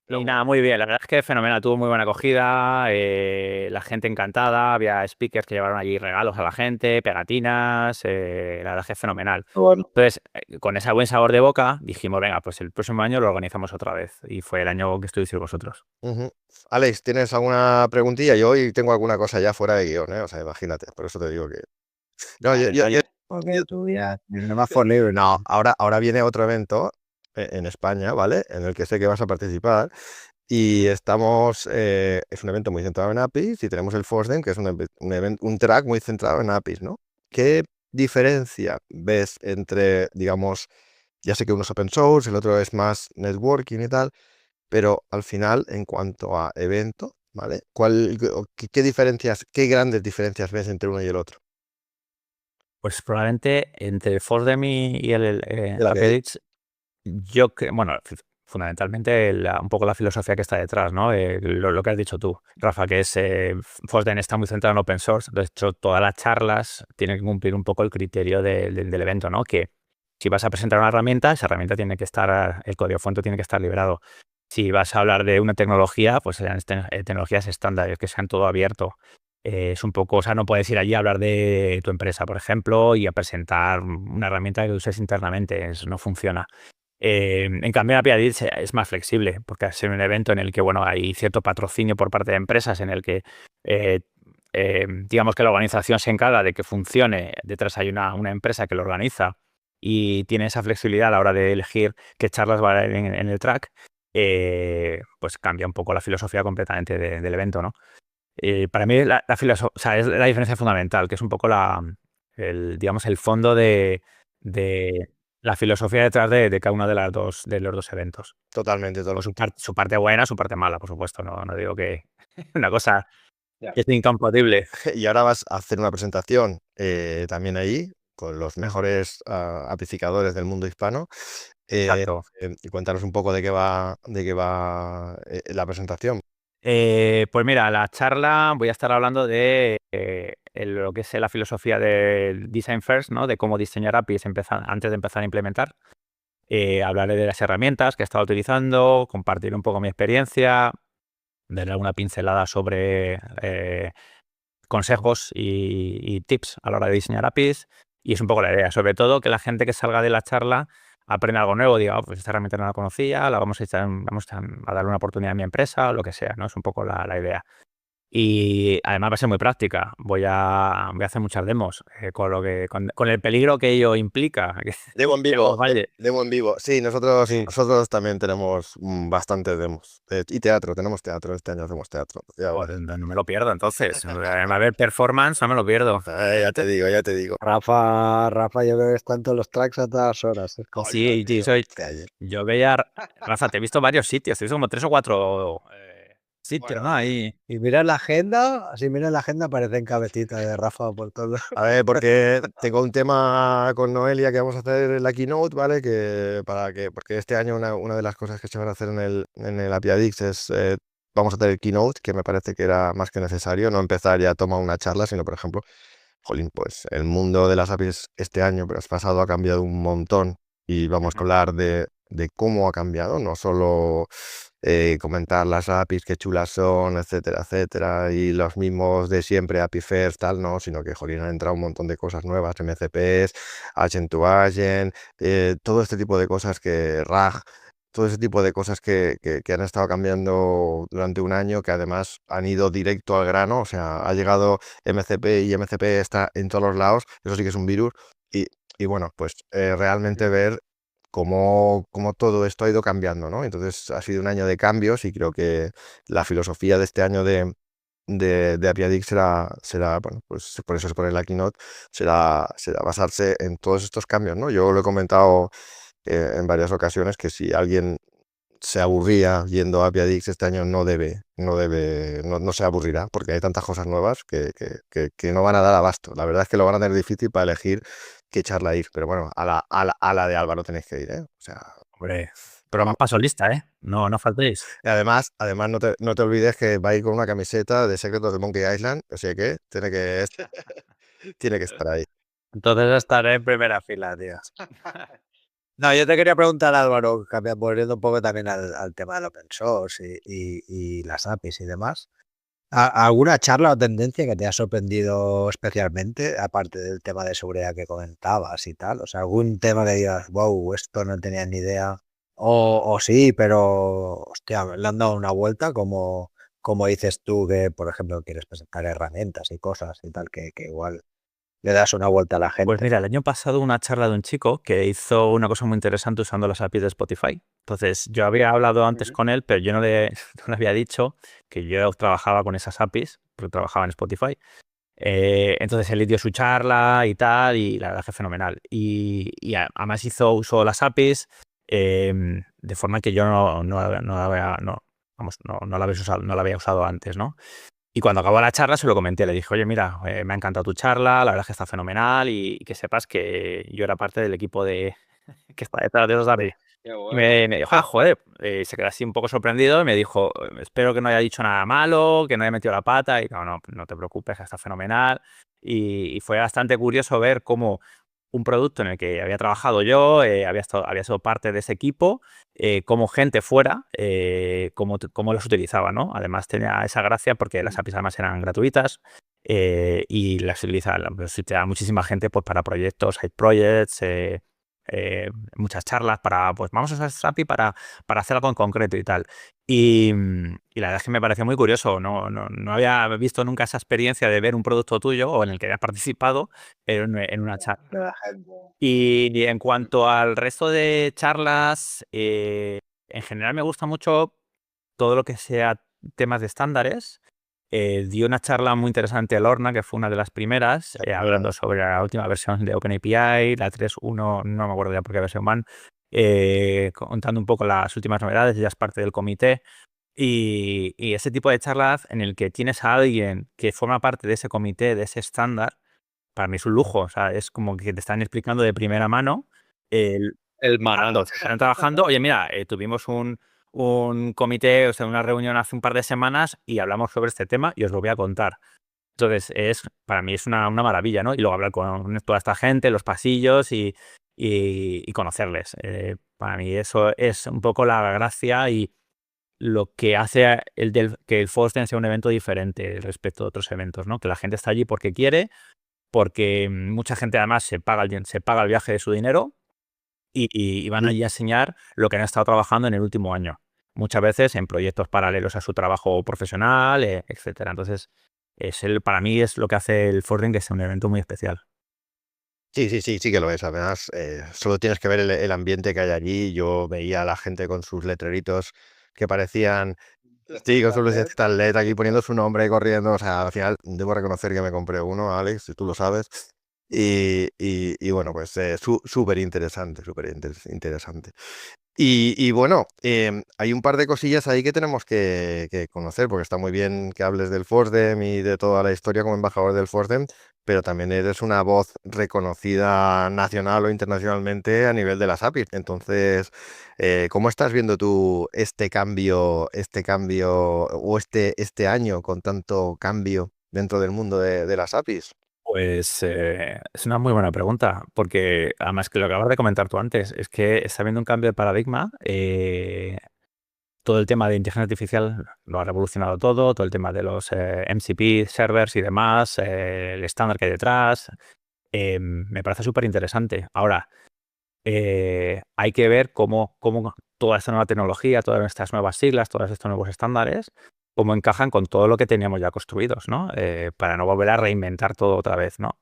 E: Y nada, muy bien, la verdad es que fenomenal, tuvo muy buena acogida, la gente encantada, había speakers que llevaron allí regalos a la gente, pegatinas, la verdad es que es fenomenal.
C: Bueno,
E: Entonces, con ese buen sabor de boca, dijimos, venga, pues el próximo año lo organizamos otra vez. Y fue el año que estuvisteis vosotros.
B: Ujú. Alex, ¿tienes alguna preguntilla? Yo hoy tengo alguna cosa ya fuera de guión, ¿eh? O sea, imagínate, por eso te digo que... No,
C: porque tú ya tienes más for libre.
B: No, ahora viene otro evento en España, ¿vale? En el que sé que vas a participar. Y estamos, es un evento muy centrado en APIs y tenemos el FOSDEM, que es un track muy centrado en APIs, ¿no? ¿Qué diferencia ves entre, digamos, ya sé que uno es open source, el otro es más networking y tal, pero al final, en cuanto a evento, ¿vale? ¿Qué diferencias, qué grandes diferencias ves entre uno y el otro?
E: Pues probablemente entre el FOSDEM y el
B: El
E: API Edits, yo creo, bueno, fundamentalmente un poco la filosofía que está detrás, ¿no? Lo que has dicho tú, Rafa, que es FOSDEM está muy centrado en open source. De hecho, todas las charlas tienen que cumplir un poco el criterio del evento, ¿no? Que si vas a presentar una herramienta, esa herramienta tiene que estar, el código fuente tiene que estar liberado. Si vas a hablar de una tecnología, pues sean tecnologías estándares, que sean todo abierto. Es un poco, o sea, no puedes ir allí a hablar de tu empresa, por ejemplo, y a presentar una herramienta que uses internamente. Eso no funciona. En cambio, API Edits es más flexible, porque es un evento en el que, bueno, hay cierto patrocinio por parte de empresas, en el que digamos que la organización se encarga de que funcione. Detrás hay una empresa que lo organiza y tiene esa flexibilidad a la hora de elegir qué charlas va a haber en el track. Pues cambia un poco la filosofía completamente del evento, ¿no? Para mí la filosofía, o sea, es la diferencia fundamental, que es un poco digamos, el fondo de la filosofía detrás de cada uno de los dos eventos.
B: Totalmente,
E: O su parte buena, su parte mala, por supuesto. No digo que una cosa que es incompatible.
B: Y ahora vas a hacer una presentación también ahí con los mejores amplificadores del mundo hispano.
E: Exacto.
B: Y cuéntanos un poco de qué va la presentación.
E: Pues mira, la charla voy a estar hablando de lo que es la filosofía del Design First, ¿no? De cómo diseñar APIs antes de empezar a implementar. Hablaré de las herramientas que he estado utilizando, compartir un poco mi experiencia, darle alguna pincelada sobre consejos y tips a la hora de diseñar APIs. Y es un poco la idea, sobre todo que la gente que salga de la charla aprenda algo nuevo, diga, pues esta herramienta no la conocía, vamos a darle una oportunidad a mi empresa o lo que sea, ¿no? Es un poco la idea. Y además va a ser muy práctica. Voy a hacer muchas demos con el peligro que ello implica.
B: Demo en
E: Que
B: vivo.
E: algo falle.
B: Demo en vivo. Sí, nosotros también tenemos bastantes demos. Y teatro, tenemos teatro. Este año hacemos teatro. Ya,
E: Joder, no me lo pierdo entonces. Va a haber performance, no me lo pierdo.
B: ya te digo.
C: Rafa, yo veo que están todos los tracks a todas horas. Es como-
E: Sí, yo veía, Rafa, te he visto varios sitios, te he visto como 3 o 4 sitios,
B: Bueno,
E: ¿no? Ahí.
C: Y miras la agenda, si miras la agenda aparecen cabecitas de Rafa por todo.
B: A ver, porque tengo un tema con Noelia que vamos a hacer en la keynote, ¿vale? Porque este año una de las cosas que se van a hacer en el APIADIX es vamos a hacer el keynote, que me parece que era más que necesario, no empezar ya a tomar una charla, sino, por ejemplo, jolín, pues el mundo de las APIs este año, pero pasado, ha cambiado un montón y vamos a hablar de cómo ha cambiado, no solo comentar las APIs, qué chulas son, etcétera, etcétera, y los mismos de siempre, API First, tal, no, sino que, jolín, han entrado un montón de cosas nuevas, MCPs, Agent to Agent, todo este tipo de cosas RAG, todo ese tipo de cosas que han estado cambiando durante un año, que además han ido directo al grano, o sea, ha llegado MCP y MCP está en todos los lados, eso sí que es un virus, y bueno, pues realmente ver cómo todo esto ha ido cambiando, ¿no? Entonces ha sido un año de cambios y creo que la filosofía de este año de APIADIC será, bueno, pues por eso se pone la keynote, será basarse en todos estos cambios, ¿no? Yo lo he comentado en varias ocasiones que si alguien se aburría yendo a APIADIX este año no se aburrirá, porque hay tantas cosas nuevas que no van a dar abasto. La verdad es que lo van a tener difícil para elegir qué charla ir, pero bueno, a la de Álvaro tenéis que ir, ¿eh? O sea,
E: Hombre, pero más paso lista, ¿eh? No faltéis.
B: y además no te olvides que va a ir con una camiseta de Secretos de Monkey Island, o sea que tiene que estar ahí.
C: Entonces estaré en primera fila, tío. No, yo te quería preguntar, Álvaro, volviendo un poco también al tema del open source y las APIs y demás. ¿Alguna charla o tendencia que te ha sorprendido especialmente, aparte del tema de seguridad que comentabas y tal? O sea, algún tema que digas, wow, esto no tenía ni idea. O sí, pero, hostia, le han dado una vuelta, como dices tú, que, por ejemplo, quieres presentar herramientas y cosas y tal, que igual le das una vuelta a la gente.
E: Pues mira, el año pasado una charla de un chico que hizo una cosa muy interesante usando las APIs de Spotify. Entonces, yo había hablado antes con él, pero yo no le había dicho que yo trabajaba con esas APIs, porque trabajaba en Spotify. Entonces él dio su charla y tal, y la verdad que fenomenal. Y además hizo uso de las APIs de forma que yo no la había usado antes, ¿no? Y cuando acabó la charla se lo comenté, le dije, oye, mira, me ha encantado tu charla, la verdad es que está fenomenal y que sepas que yo era parte del equipo que está detrás de los APIs. Y me dijo, joder, se quedó así un poco sorprendido y me dijo, espero que no haya dicho nada malo, que no haya metido la pata. Y no te preocupes, que está fenomenal. Y fue bastante curioso ver cómo un producto en el que había trabajado yo, había sido parte de ese equipo, cómo gente fuera, cómo los utilizaba, ¿no? Además tenía esa gracia porque las APIs además eran gratuitas y las utilizaba muchísima gente pues, para proyectos, side projects, muchas charlas pues vamos a usar esta API para hacer algo en concreto y tal. Y la verdad es que me pareció muy curioso. No había visto nunca esa experiencia de ver un producto tuyo o en el que habías participado en una charla. Y en cuanto al resto de charlas, en general me gusta mucho todo lo que sea temas de estándares. dio una charla muy interesante Lorna, que fue una de las primeras, hablando sobre la última versión de OpenAPI, la 3.1, no me acuerdo ya por qué versión van, contando un poco las últimas novedades, ya es parte del comité. Y ese tipo de charlas en el que tienes a alguien que forma parte de ese comité, de ese estándar, para mí es un lujo. O sea, es como que te están explicando de primera mano el manando. Están trabajando. Oye, mira, tuvimos un comité, o sea, una reunión hace un par de semanas y hablamos sobre este tema y os lo voy a contar. Entonces, para mí es una maravilla, ¿no? Y luego hablar con toda esta gente, los pasillos y conocerles. Para mí eso es un poco la gracia y lo que hace que el FOSDEM sea un evento diferente respecto a otros eventos, ¿no? Que la gente está allí porque quiere, porque mucha gente además se paga el viaje de su dinero y van allí a enseñar lo que han estado trabajando en el último año. Muchas veces en proyectos paralelos a su trabajo profesional, etcétera. Entonces, para mí es lo que hace el FOSDEM que sea un evento muy especial.
B: Sí que lo es. Además, solo tienes que ver el ambiente que hay allí. Yo veía a la gente con sus letreritos que parecían, sí, con sus luces tan LED aquí poniendo su nombre y corriendo. O sea, al final debo reconocer que me compré uno, Alex, si tú lo sabes. Y bueno, pues súper interesante, interesante. Y bueno, hay un par de cosillas ahí que tenemos que conocer, porque está muy bien que hables del FOSDEM y de toda la historia como embajador del FOSDEM, pero también eres una voz reconocida nacional o internacionalmente a nivel de las APIs. Entonces, ¿cómo estás viendo tú este cambio o este año con tanto cambio dentro del mundo de las APIs?
E: Pues es una muy buena pregunta, porque además que lo acabas de comentar tú antes, es que está habiendo un cambio de paradigma. Todo el tema de inteligencia artificial lo ha revolucionado todo el tema de los MCP, servers y demás, el estándar que hay detrás. Me parece súper interesante. Ahora, hay que ver cómo toda esta nueva tecnología, todas estas nuevas siglas, todos estos nuevos estándares, cómo encajan con todo lo que teníamos ya construidos, ¿no? Para no volver a reinventar todo otra vez, ¿no?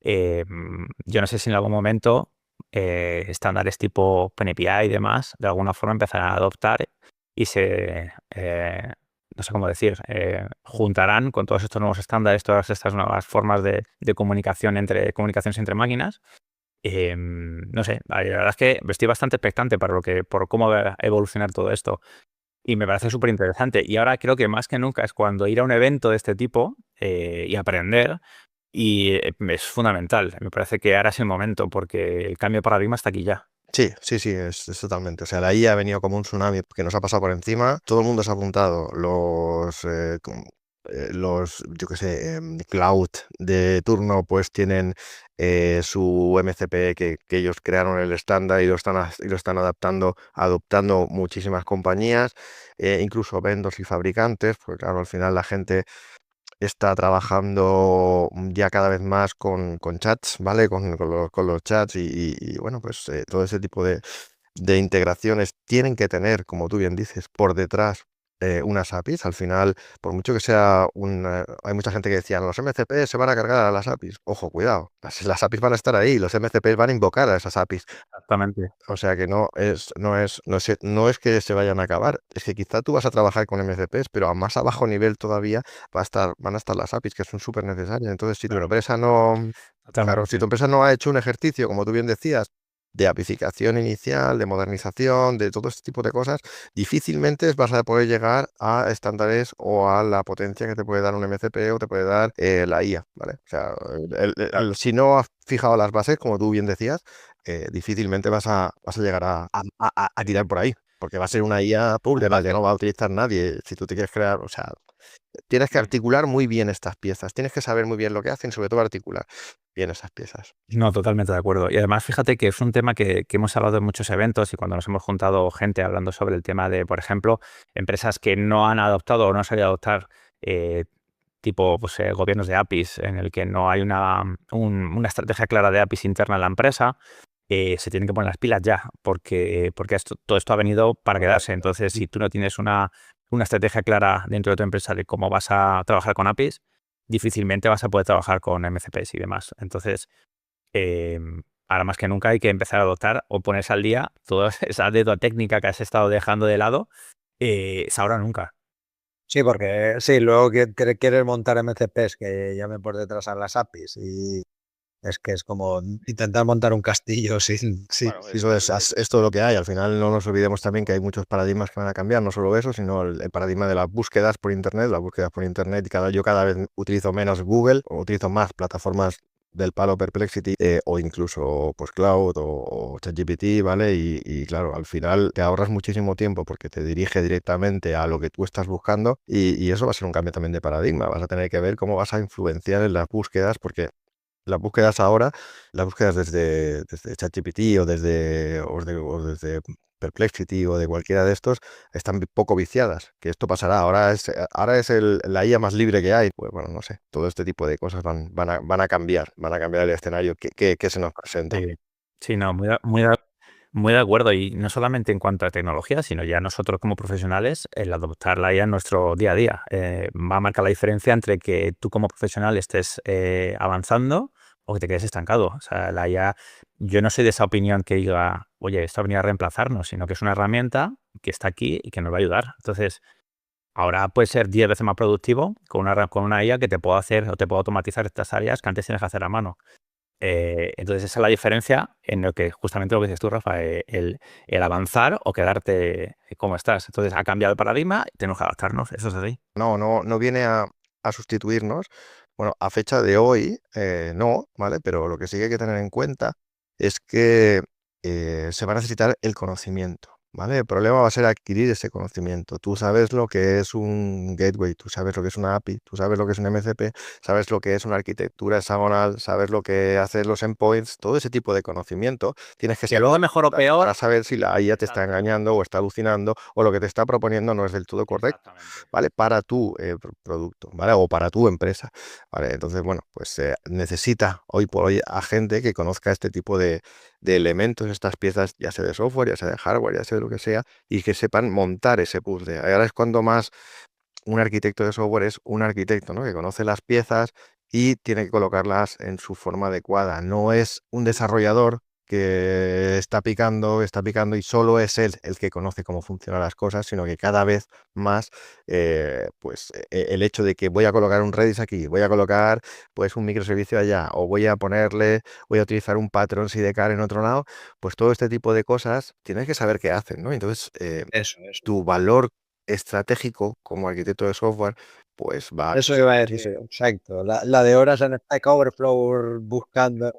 E: Yo no sé si en algún momento estándares tipo OpenAPI y demás, de alguna forma empezarán a adoptar y no sé cómo decir, juntarán con todos estos nuevos estándares, todas estas nuevas formas de comunicaciones entre máquinas. No sé, la verdad es que estoy bastante expectante por cómo va a evolucionar todo esto y me parece súper interesante. Y ahora creo que más que nunca es cuando ir a un evento de este tipo y aprender y es fundamental. Me parece que ahora es el momento porque el cambio de paradigma está aquí ya.
B: Sí, es totalmente. O sea, la IA ha venido como un tsunami que nos ha pasado por encima. Todo el mundo se ha apuntado. Yo qué sé, cloud de turno, pues tienen su MCP que ellos crearon el estándar y lo están adoptando muchísimas compañías, incluso vendors y fabricantes, porque claro, al final la gente está trabajando ya cada vez más con chats, ¿vale? Con los chats y bueno, pues todo ese tipo de integraciones tienen que tener, como tú bien dices, por detrás unas APIs. Al final, por mucho que sea hay mucha gente que decía, los MCP se van a cargar a las APIs. Ojo, cuidado, las APIs van a estar ahí, los MCP van a invocar a esas APIs.
E: Exactamente.
B: O sea que no es que se vayan a acabar, es que quizá tú vas a trabajar con MCPs, pero a más a bajo nivel todavía van a estar las APIs, que son súper necesarias. Entonces, si tu
E: Claro,
B: empresa no, claro, si
E: totalmente.
B: tu empresa no ha hecho un ejercicio, como tú bien decías, de apificación inicial, de modernización, de todo este tipo de cosas, difícilmente vas a poder llegar a estándares o a la potencia que te puede dar un MCP o te puede dar la IA, ¿vale? O sea,
E: Claro.
B: si no has fijado las bases, como tú bien decías, difícilmente vas a llegar a tirar por ahí, porque va a ser una IA pública que no va a utilizar nadie. Si tú te quieres crear, o sea, tienes que articular muy bien estas piezas, tienes que saber muy bien lo que hacen, sobre todo articular bien esas piezas.
E: No, totalmente de acuerdo. Y además, fíjate que es un tema que hemos hablado en muchos eventos y cuando nos hemos juntado gente hablando sobre el tema de, por ejemplo, empresas que no han adoptado o no han sabido adoptar eh, tipo pues, gobiernos de APIs en el que no hay una estrategia clara de APIs interna en la empresa, se tienen que poner las pilas ya, porque todo esto ha venido para quedarse. Entonces, si tú no tienes una estrategia clara dentro de tu empresa de cómo vas a trabajar con APIs, difícilmente vas a poder trabajar con MCPs y demás. Entonces, ahora más que nunca hay que empezar a adoptar o ponerse al día toda esa deuda técnica que has estado dejando de lado, es ahora o nunca.
C: Sí, porque sí, luego quieres montar MCPs que llamen por detrás a las APIs y es que es como intentar montar un castillo sin
B: Bueno, eso es todo lo que hay. Al final no nos olvidemos también que hay muchos paradigmas que van a cambiar, no solo eso, sino el paradigma de las búsquedas por Internet. Las búsquedas por Internet, y yo cada vez utilizo menos Google, o utilizo más plataformas del palo Perplexity, o incluso pues Cloud o ChatGPT, ¿vale? Y claro, al final te ahorras muchísimo tiempo porque te dirige directamente a lo que tú estás buscando, y eso va a ser un cambio también de paradigma. Vas a tener que ver cómo vas a influenciar en las búsquedas, porque las búsquedas ahora, las búsquedas desde ChatGPT o desde Perplexity o de cualquiera de estos, están poco viciadas. Que esto pasará. Ahora es la IA más libre que hay. Pues bueno, no sé. Todo este tipo de cosas van a cambiar. Van a cambiar el escenario que se nos presenta.
E: Sí, sí, no, muy de acuerdo. Y no solamente en cuanto a tecnología, sino ya nosotros como profesionales, el adoptarla ya en nuestro día a día. Va a marcar la diferencia entre que tú como profesional estés avanzando o que te quedes estancado. O sea, la IA, yo no soy de esa opinión que diga, oye, esto ha venido a reemplazarnos, sino que es una herramienta que está aquí y que nos va a ayudar. Entonces, ahora puedes ser 10 veces más productivo con una IA que te pueda hacer o te pueda automatizar estas áreas que antes tienes que hacer a mano. Entonces esa es la diferencia en lo que justamente lo que dices tú, Rafa, el avanzar o quedarte como estás. Entonces ha cambiado el paradigma y tenemos que adaptarnos, eso es así.
B: No viene a sustituirnos. Bueno, a fecha de hoy, no, ¿vale? Pero lo que sí que hay que tener en cuenta es que se va a necesitar el conocimiento, ¿vale? El problema va a ser adquirir ese conocimiento. Tú sabes lo que es un gateway, tú sabes lo que es una API, tú sabes lo que es un MCP, sabes lo que es una arquitectura hexagonal, sabes lo que hacen los endpoints, todo ese tipo de conocimiento tienes que
E: Que luego mejor o peor.
B: para saber si la IA te está engañando o está alucinando o lo que te está proponiendo no es del todo correcto,
E: Exactamente.
B: ¿vale? Para tu producto, ¿vale? O para tu empresa, ¿vale? Entonces, bueno, pues necesita hoy por hoy a gente que conozca este tipo de elementos, estas piezas, ya sea de software, ya sea de hardware, ya sea de lo que sea, y que sepan montar ese puzzle. Ahora es cuando más un arquitecto de software es un arquitecto, ¿no? Que conoce las piezas y tiene que colocarlas en su forma adecuada. No es un desarrollador que está picando y solo es él el que conoce cómo funcionan las cosas, sino que cada vez más, pues el hecho de que voy a colocar un Redis aquí, voy a colocar pues un microservicio allá, o voy a utilizar un patrón sidecar en otro lado, pues todo este tipo de cosas tienes que saber qué hacen, ¿no? Entonces,
C: Eso.
B: tu valor estratégico como arquitecto de software, pues va.
C: Eso iba a decir, exacto. La de horas en Stack Overflow buscando.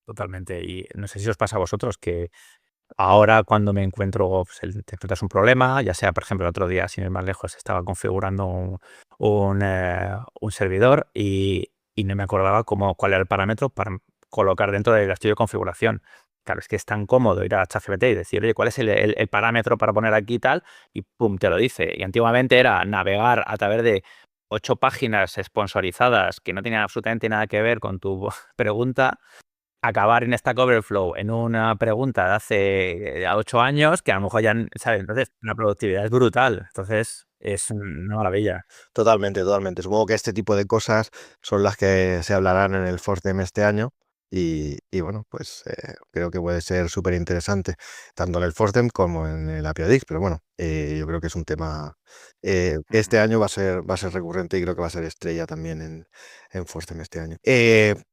E: Totalmente. Y no sé si os pasa a vosotros que ahora cuando me encuentro, pues, te enfrentas un problema, ya sea, por ejemplo, el otro día, sin ir más lejos, estaba configurando un servidor y no me acordaba cuál era el parámetro para colocar dentro del archivo de configuración. Claro, es que es tan cómodo ir a ChatGPT y decir, oye, ¿cuál es el parámetro para poner aquí y tal? Y pum, te lo dice. Y antiguamente era navegar a través de 8 páginas sponsorizadas que no tenían absolutamente nada que ver con tu pregunta, acabar en Stack Overflow en una pregunta de hace 8 años que a lo mejor ya, ¿sabes? Entonces, la productividad es brutal. Entonces, es una maravilla.
B: Totalmente, totalmente. Supongo que este tipo de cosas son las que se hablarán en el FOSDEM este año. Y bueno, pues creo que puede ser súper interesante, tanto en el FOSDEM como en el APIODIX. Pero bueno, yo creo que es un tema que este año va a ser recurrente, y creo que va a ser estrella también en FOSDEM este año.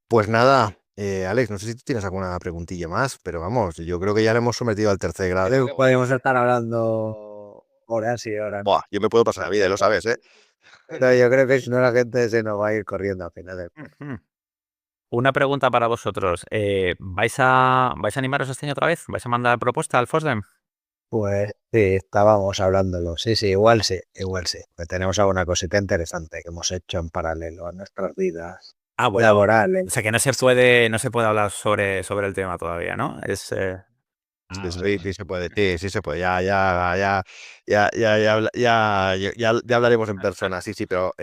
B: Pues nada, Alex, no sé si tú tienes alguna preguntilla más, pero vamos, yo creo que ya le hemos sometido al tercer grado.
C: Podemos estar hablando horas y horas.
B: Buah, yo me puedo pasar la vida, lo sabes, ¿eh?
C: Pero yo creo que si no la gente se nos va a ir corriendo al final.
E: Ujú. Una pregunta para vosotros. ¿Vais a animaros este año otra vez? ¿Vais a mandar propuesta al FOSDEM?
C: Pues sí, estábamos hablándolo. Sí, igual sí, igual sí. Que tenemos alguna cosita interesante que hemos hecho en paralelo a nuestras vidas
E: Ah, bueno.
C: laborales.
E: O sea que no se puede hablar sobre el tema todavía, ¿no?
B: Sí se puede, sí se puede. Ya hablaremos en persona, sí, pero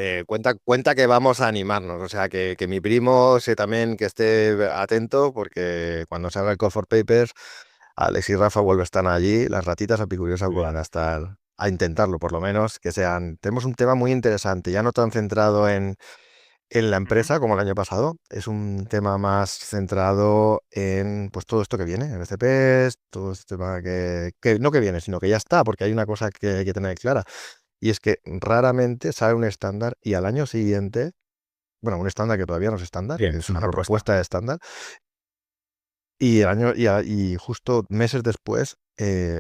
B: cuenta que vamos a animarnos. O sea, que mi primo sé también que esté atento, porque cuando se haga el Call for Papers, Alex y Rafa vuelven a estar allí, las ratitas apicuriosas vuelvan a estar a intentarlo, por lo menos, que sean. Tenemos un tema muy interesante, ya no tan centrado en la empresa como el año pasado. Es un tema más centrado en pues todo esto que viene, MCPs, todo este tema que no que viene, sino que ya está, porque hay una cosa que hay que tener clara, y es que raramente sale un estándar y al año siguiente, bueno, un estándar que todavía no es estándar,
E: Bien,
B: es
E: una
B: una
E: propuesta.
B: propuesta de estándar, y justo meses después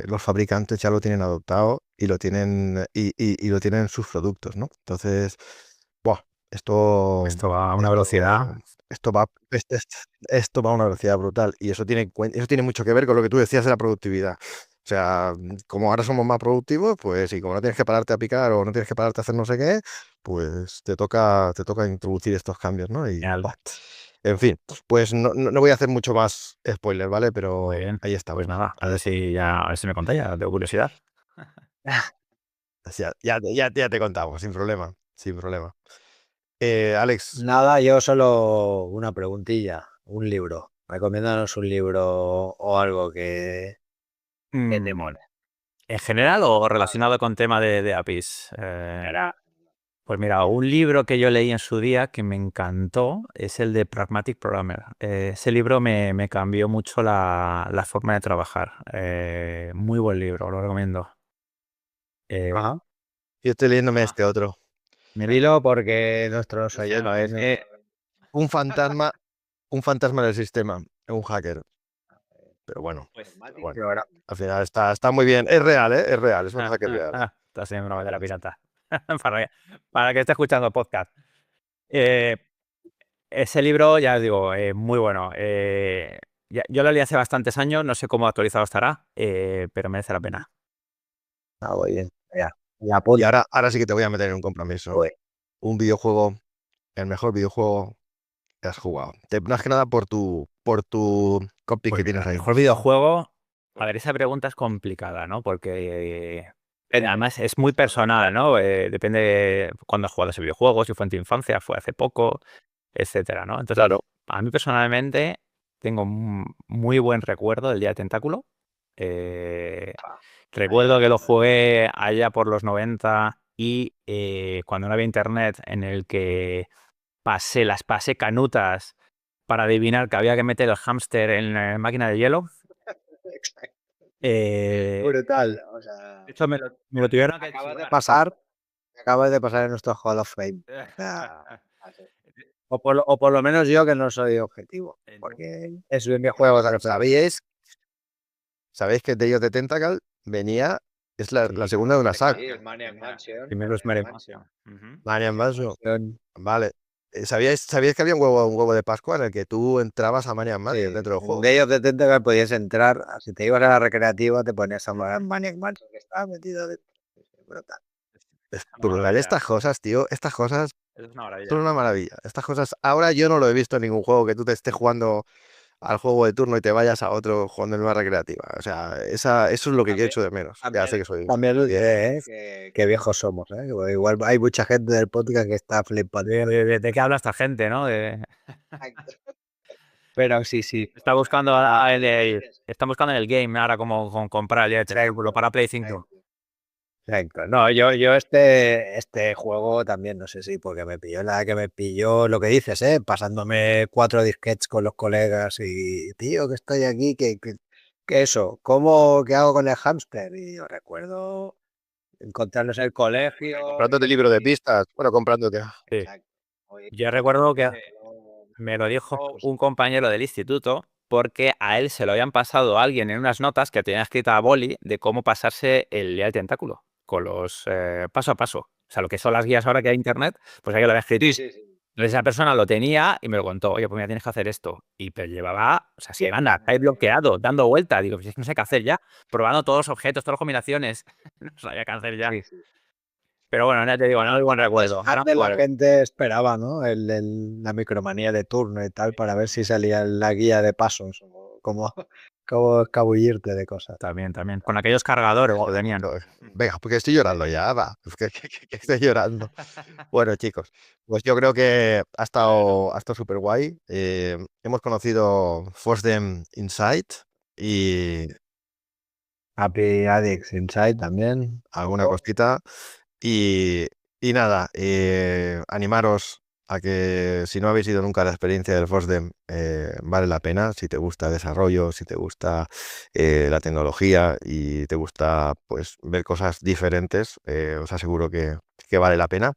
B: los fabricantes ya lo tienen adoptado y lo tienen y lo tienen en sus productos, ¿no? Entonces, buah,
E: Esto va a una velocidad.
B: esto va, esto va a una velocidad brutal y eso tiene mucho que ver con lo que tú decías de la productividad. O sea, como ahora somos más productivos, pues y como no tienes que pararte a picar o no tienes que pararte a hacer no sé qué, pues te toca introducir estos cambios, ¿no? Y
E: Genial.
B: buah, en fin, pues no voy a hacer mucho más spoiler, ¿vale? Pero
E: Muy bien.
B: ahí está.
E: Pues nada, a ver si me contáis, ya tengo curiosidad.
B: Ya te contamos, sin problema, sin problema. Alex,
C: Nada, yo solo una preguntilla, un libro. Recomiéndanos un libro o algo que te
E: Mm,
C: mole.
E: ¿En general o relacionado con tema de APIs? Pues mira, un libro que yo leí en su día que me encantó es el de Pragmatic Programmer. Ese libro me cambió mucho la forma de trabajar. Muy buen libro, lo recomiendo.
C: Ajá.
B: yo estoy leyéndome este otro.
C: Dilo porque nuestros
E: Sí, no,
C: oyentes.
B: Un fantasma, un fantasma del sistema, un hacker. Pero bueno, al final está muy bien. Es real, ¿eh? Es real, es un hacker real.
E: Está haciendo una bandera pirata. Para que esté escuchando podcast. Eh, Ese libro, ya os digo, muy bueno. Yo lo leí hace bastantes años, no sé cómo actualizado estará, pero merece la pena.
C: Ah, muy bien. Ya. Y
B: Y
C: apunta.
B: ahora sí que te voy a meter en un compromiso.
C: Uy.
B: Un videojuego, el mejor videojuego que has jugado. Más que nada por tu copy
E: Pues
B: que
E: mira,
B: tienes
E: el
B: ahí.
E: mejor videojuego. A ver, esa pregunta es complicada, ¿no? Porque además es muy personal, ¿no? Depende de cuándo has jugado ese videojuego, si fue en tu infancia, fue hace poco, etcétera, ¿no? Entonces,
B: Claro.
E: a mí personalmente tengo un muy buen recuerdo del Día de Tentáculo. Recuerdo que lo jugué allá por los 90 y cuando no había internet, en el que las pasé canutas para adivinar que había que meter el hámster en la máquina de hielo. Eh,
C: Brutal. O sea,
E: de hecho, me lo tuvieron que
C: acabas de
E: chivar.
C: pasar, acabas de pasar en nuestro Hall of Fame. O sea, o por lo menos yo que no soy objetivo. Porque es un videojuego de
B: ¿Sabéis que Day of the Tentacle venía? Es la segunda de una saga.
E: Primero es Mario Mansion. Ujú.
B: Marian Mansion. Vale. ¿Sabíais que había un huevo de Pascua en el que tú entrabas a Marian Mansion dentro del juego?
C: De ellos de Tentacle podías entrar, si te ibas a la recreativa te ponías a Maniac Mansion que estaba metido dentro. Brutal.
B: Es
E: Una
B: brutal.
E: maravilla.
B: Estas cosas, tío, estas cosas
E: Es una maravilla.
B: son una maravilla. Estas cosas, ahora yo no lo he visto en ningún juego que tú te estés jugando al juego de turno y te vayas a otro jugando en una recreativa. O sea, eso es lo que yo echo de menos. Ya sé que soy.
C: También lo diré, qué viejos somos, ¿eh? Igual hay mucha gente del podcast que está flipando.
E: ¿De qué habla esta gente, no?
C: Pero sí.
E: Está buscando está buscando en el game ahora como comprar el Día de Tentáculo para Play 5.
C: Exacto. No, yo este juego también, no sé si porque me pilló la que me pilló lo que dices, pasándome 4 disquetes con los colegas y tío, que estoy aquí, que eso, ¿qué hago con el hámster? Y yo recuerdo encontrarnos en el colegio.
B: Comprándote libro de pistas. Bueno, comprándote.
E: Sí.
C: Exacto. Oye,
E: Yo recuerdo que
C: no-
E: me lo dijo un compañero del instituto porque a él se lo habían pasado a alguien en unas notas que tenía escrita a boli de cómo pasarse el Día del Tentáculo con los paso a paso. O sea, lo que son las guías ahora que hay en internet, pues ahí lo había escrito.
C: Sí.
E: Entonces esa persona lo tenía y me lo contó. Oye, pues mira, tienes que hacer esto. Y pero llevaba, o sea, semanas ahí bloqueado, dando vueltas. Digo, pues es que no sé qué hacer ya. Probando todos los objetos, todas las combinaciones. No sabía qué hacer ya.
C: Sí.
E: Pero bueno, ya te digo, no hay buen recuerdo. Ahora
C: Antes la
E: igual.
C: gente esperaba, ¿no? La micromanía de turno y tal para ver si salía la guía de pasos o cómo escabullirte de cosas.
E: También. Con aquellos cargadores que tenían.
B: No, venga, porque estoy llorando ya, va. Es que estoy llorando. Bueno, chicos, pues yo creo que ha estado súper guay. Hemos conocido Fosdem Insight y
C: Happy Addicts Inside también.
B: alguna cosita. Y nada, animaros a que si no habéis ido nunca a la experiencia del FOSDEM, vale la pena. Si te gusta el desarrollo, si te gusta la tecnología y te gusta pues ver cosas diferentes, os aseguro que vale la pena.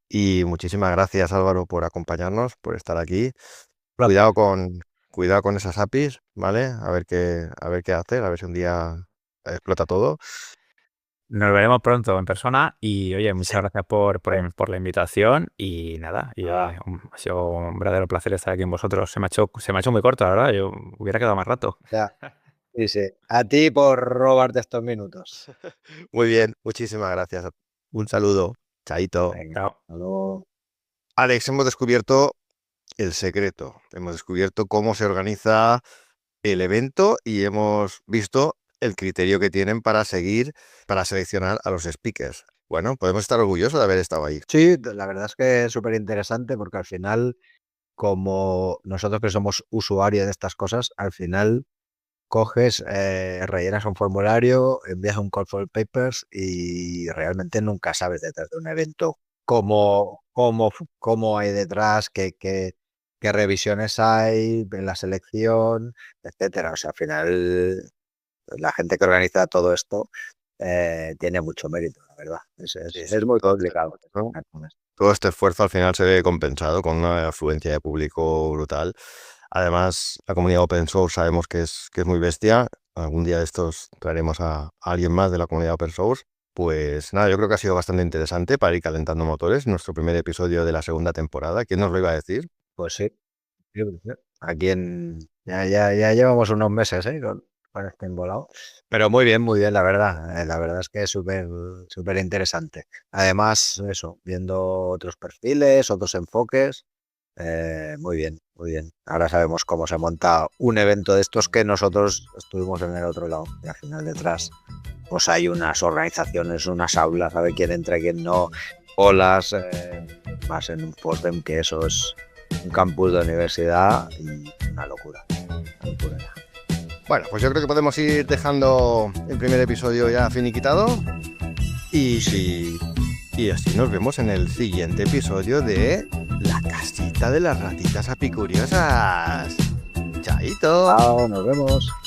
B: Y muchísimas gracias, Álvaro, por acompañarnos, por estar aquí.
C: Gracias.
B: Cuidado con esas APIs, ¿vale? A ver qué hacer, a ver si un día explota todo.
E: Nos veremos pronto en persona y oye, muchas gracias por la invitación y nada, ha sido un verdadero placer estar aquí con vosotros. Se me ha hecho muy corto, la verdad, yo hubiera quedado más rato.
C: Ya. Sí, sí. A ti por robarte estos minutos.
B: Muy bien, muchísimas gracias. Un saludo. Chaito.
C: Venga,
E: Chao.
C: hasta luego.
B: Alex, hemos descubierto el secreto. Hemos descubierto cómo se organiza el evento y hemos visto el criterio que tienen para seleccionar a los speakers. Bueno, podemos estar orgullosos de haber estado ahí.
C: Sí, la verdad es que es súper interesante porque al final, como nosotros que somos usuarios de estas cosas, al final coges, rellenas un formulario, envías un call for papers y realmente nunca sabes detrás de un evento cómo hay detrás, qué revisiones hay en la selección, etcétera. O sea, al final la gente que organiza todo esto tiene mucho mérito, la verdad. Es muy complicado, ¿no?
B: Todo este esfuerzo al final se ve compensado con una afluencia de público brutal. Además, la comunidad open source sabemos que es muy bestia. Algún día de estos traeremos a alguien más de la comunidad open source. Pues nada, yo creo que ha sido bastante interesante para ir calentando motores. Nuestro primer episodio de la segunda temporada. ¿Quién nos lo iba a decir?
C: Pues sí. Aquí ya llevamos unos meses con este embolado. Pero muy bien, la verdad. La verdad es que es súper interesante. Además, eso, viendo otros perfiles, otros enfoques. Muy bien, muy bien. Ahora sabemos cómo se monta un evento de estos que nosotros estuvimos en el otro lado. Y al final detrás, pues hay unas organizaciones, unas aulas, a ver quién entra y quién no. Olas, más en un FOSDEM, que eso es un campus de universidad y una locura. Una locura ya.
B: Bueno, pues yo creo que podemos ir dejando el primer episodio ya finiquitado. Y así nos vemos en el siguiente episodio de La casita de las ratitas apicuriosas. Chaito.
C: Chao, nos vemos.